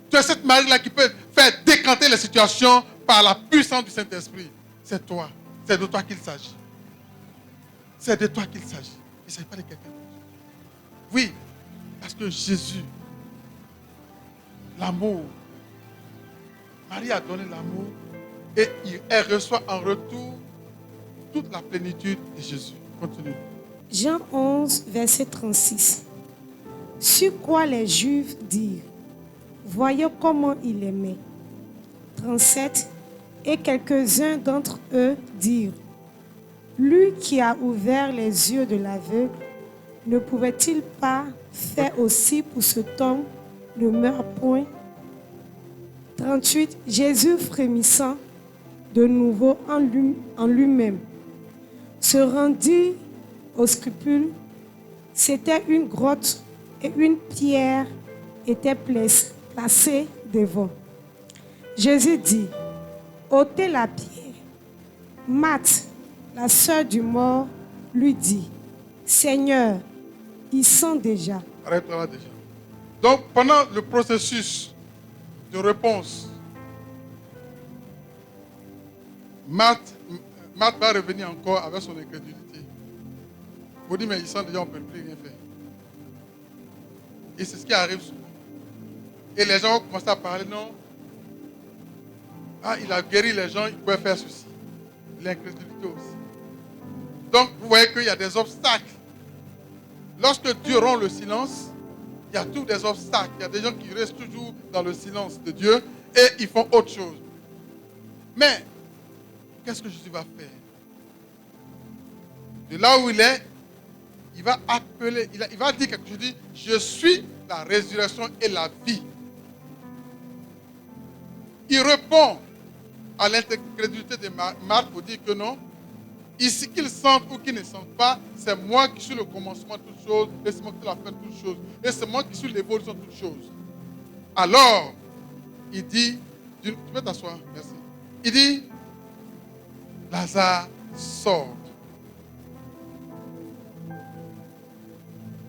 Speaker 3: Tu es cette Marie-là qui peut faire décanter les situations par la puissance du Saint-Esprit. C'est toi. C'est de toi qu'il s'agit. C'est de toi qu'il s'agit. Il ne s'agit pas de quelqu'un d'autre. Oui, parce que Jésus, l'amour, Marie a donné l'amour et elle reçoit en retour toute la plénitude de Jésus. Continue.
Speaker 4: Jean 11, verset 36. Sur quoi les Juifs dirent, voyons comment il aimait. 37. Et quelques-uns d'entre eux dirent, lui qui a ouvert les yeux de l'aveugle, ne pouvait-il pas faire aussi pour cet homme ne meurt point? 38. Jésus frémissant de nouveau en lui-même se rendit au scrupule. C'était une grotte et une pierre était placée devant. Jésus dit, ôtez la pierre. Marthe, la sœur du mort, lui dit, Seigneur, ils sont déjà.
Speaker 3: Arrête-toi là déjà. Donc, pendant le processus de réponse, Marthe va revenir encore avec son incrédulité. Vous dites, mais ils sont déjà, on ne peut plus rien faire. Et c'est ce qui arrive souvent. Et les gens vont commencer à parler, non. Ah, il a guéri les gens, il peut faire ceci. L'incrédulité aussi. Donc, vous voyez qu'il y a des obstacles. Lorsque Dieu rompt le silence, il y a tous des obstacles. Il y a des gens qui restent toujours dans le silence de Dieu et ils font autre chose. Mais, qu'est-ce que Jésus va faire? De là où il est, il va appeler, il va dire quelque chose. Il dit, je suis la résurrection et la vie. Il répond à l'incrédulité de Marthe pour dire que non, ici qu'ils sentent ou qu'ils ne sentent pas, c'est moi qui suis le commencement de toutes choses, et c'est moi qui suis la fin de toutes choses, et c'est moi qui suis l'évolution de toutes choses. Alors, il dit, tu peux t'asseoir, merci. Il dit, Lazare sort.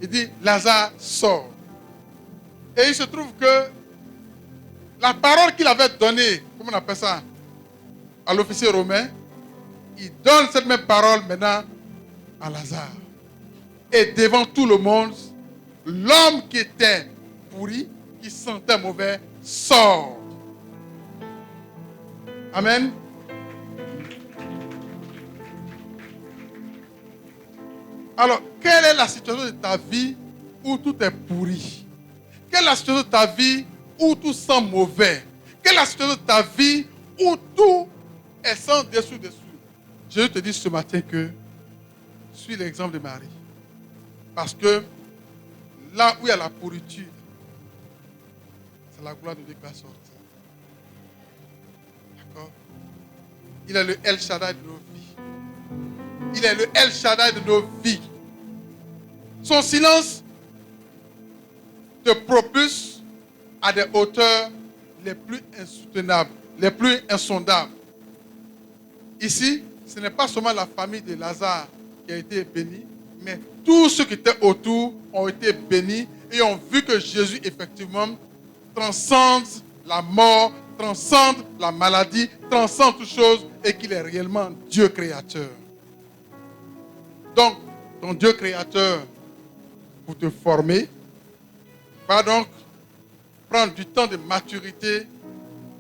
Speaker 3: Il dit, Lazare sort. Et il se trouve que la parole qu'il avait donnée, comment on appelle ça, à l'officier romain, il donne cette même parole maintenant à Lazare. Et devant tout le monde, l'homme qui était pourri, qui sentait mauvais, sort. Amen. Alors, quelle est la situation de ta vie où tout est pourri? Quelle est la situation de ta vie où tout sent mauvais? Quelle est la situation de ta vie où tout est sans dessous. Je te dis ce matin que suis l'exemple de Marie. Parce que là où il y a la pourriture, c'est la gloire de Dieu qui va sortir. D'accord? Il est le El Shaddai de nos vies. Il est le El Shaddai de nos vies. Son silence te propulse à des hauteurs les plus insoutenables, les plus insondables. Ici, ce n'est pas seulement la famille de Lazare qui a été bénie, mais tous ceux qui étaient autour ont été bénis et ont vu que Jésus, effectivement, transcende la mort, transcende la maladie, transcende toutes choses et qu'il est réellement Dieu créateur. Donc, ton Dieu créateur, pour te former, va donc prendre du temps de maturité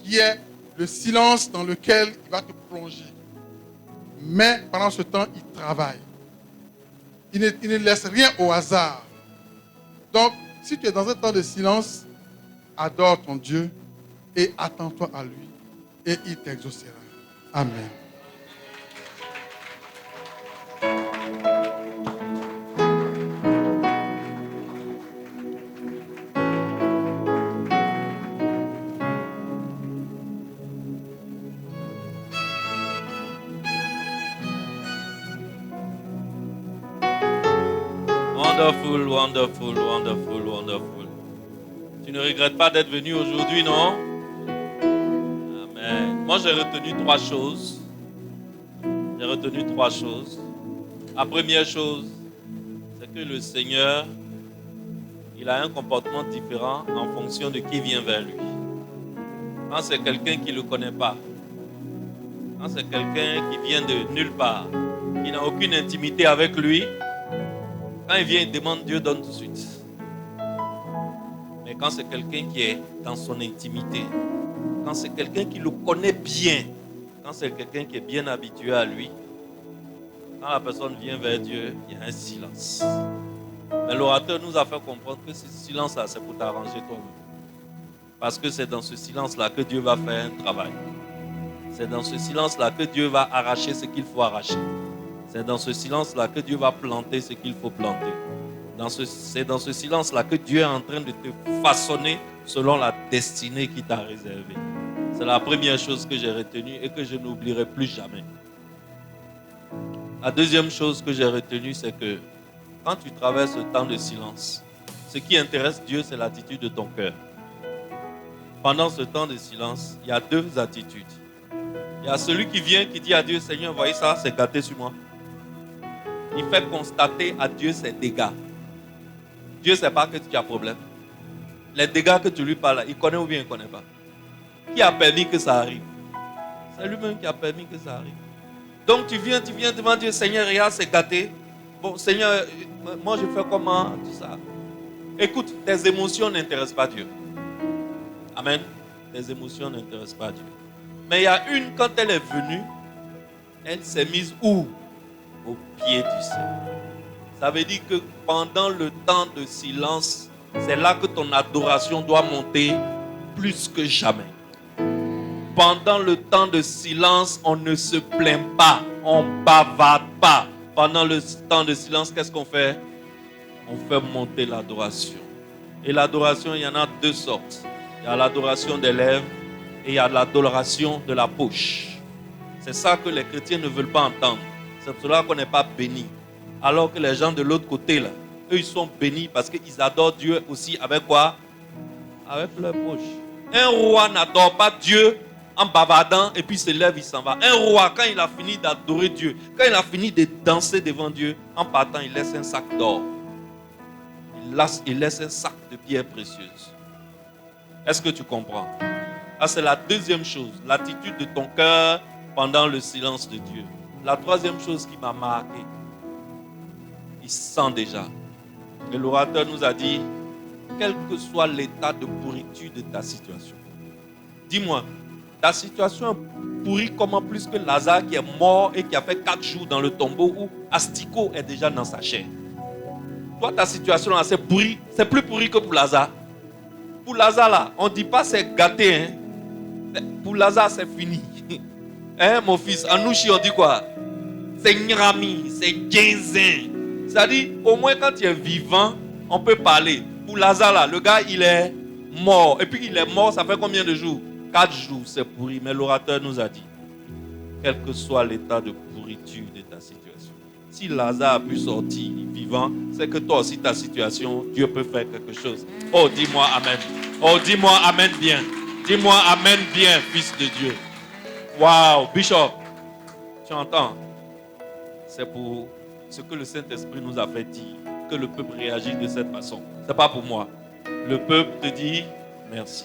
Speaker 3: qui est le silence dans lequel il va te plonger. Mais pendant ce temps, il travaille. Il ne laisse rien au hasard. Donc, si tu es dans un temps de silence, adore ton Dieu et attends-toi à lui et il t'exaucera. Amen.
Speaker 2: Wonderful, wonderful, wonderful, wonderful. Tu ne regrettes pas d'être venu aujourd'hui, non? Amen. Moi, j'ai retenu trois choses. La première chose, c'est que le Seigneur, il a un comportement différent en fonction de qui vient vers lui. Quand c'est quelqu'un qui ne le connaît pas, quand c'est quelqu'un qui vient de nulle part, qui n'a aucune intimité avec lui, quand il vient, il demande, Dieu donne tout de suite. Mais quand c'est quelqu'un qui est dans son intimité, quand c'est quelqu'un qui le connaît bien, quand c'est quelqu'un qui est bien habitué à lui, quand la personne vient vers Dieu, il y a un silence. Mais l'orateur nous a fait comprendre que ce silence-là, c'est pour t'arranger toi-même. Parce que c'est dans ce silence-là que Dieu va faire un travail. C'est dans ce silence-là que Dieu va arracher ce qu'il faut arracher. C'est dans ce silence-là que Dieu va planter ce qu'il faut planter. C'est dans ce silence-là que Dieu est en train de te façonner selon la destinée qu'il t'a réservée. C'est la première chose que j'ai retenue et que je n'oublierai plus jamais. La deuxième chose que j'ai retenue, c'est que quand tu traverses ce temps de silence, ce qui intéresse Dieu, c'est l'attitude de ton cœur. Pendant ce temps de silence, il y a deux attitudes. Il y a celui qui vient, qui dit à Dieu, Seigneur, voyez ça, c'est gâté sur moi. Il fait constater à Dieu ses dégâts. Dieu ne sait pas que tu as problème. Les dégâts que tu lui parles, il connaît ou bien il ne connaît pas. Qui a permis que ça arrive? C'est lui-même qui a permis que ça arrive. Donc tu viens devant Dieu, Seigneur, regarde, c'est gâté. Bon, Seigneur, moi je fais comment? Tout ça. Écoute, tes émotions n'intéressent pas Dieu. Amen. Tes émotions n'intéressent pas Dieu. Mais il y a une, quand elle est venue, elle s'est mise où? Au pied du Seigneur. Ça veut dire que pendant le temps de silence, c'est là que ton adoration doit monter plus que jamais. Pendant le temps de silence, on ne se plaint pas, on ne bavarde pas. Pendant le temps de silence, qu'est-ce qu'on fait? On fait monter l'adoration. Et l'adoration, il y en a deux sortes. Il y a l'adoration des lèvres et il y a l'adoration de la bouche. C'est ça que les chrétiens ne veulent pas entendre. C'est pour cela qu'on n'est pas béni. Alors que les gens de l'autre côté, là, eux, ils sont bénis parce qu'ils adorent Dieu aussi avec quoi? Avec leur bouche. Un roi n'adore pas Dieu en bavardant et puis se lève, il s'en va. Un roi, quand il a fini d'adorer Dieu, quand il a fini de danser devant Dieu, en partant, il laisse un sac d'or. Il laisse un sac de pierres précieuses. Est-ce que tu comprends? Ah, c'est la deuxième chose, l'attitude de ton cœur pendant le silence de Dieu. La troisième chose qui m'a marqué, il sent déjà. Et l'orateur nous a dit, quel que soit l'état de pourriture de ta situation, dis-moi, ta situation est pourrie comment plus que Lazare qui est mort et qui a fait 4 jours dans le tombeau où Asticot est déjà dans sa chair. Toi, ta situation là, c'est pourri. C'est plus pourri que pour Lazare. Pour Lazare là, on ne dit pas c'est gâté. Hein. Pour Lazare, c'est fini. Hein, mon fils, en Nouchi, on dit quoi? C'est Nrami, c'est Genzin. C'est-à-dire, au moins quand tu es vivant, on peut parler. Pour Lazare là, le gars, il est mort. Et puis il est mort, ça fait combien de jours? 4 jours, c'est pourri. Mais l'orateur nous a dit, quel que soit l'état de pourriture de ta situation, si Lazare a pu sortir vivant, c'est que toi aussi ta situation, Dieu peut faire quelque chose. Oh, dis-moi Amen. Oh, dis-moi Amen bien. Dis-moi Amen bien, fils de Dieu. Waouh, Bishop, tu entends? C'est pour ce que le Saint-Esprit nous a fait dire, que le peuple réagit de cette façon. Ce n'est pas pour moi. Le peuple te dit merci.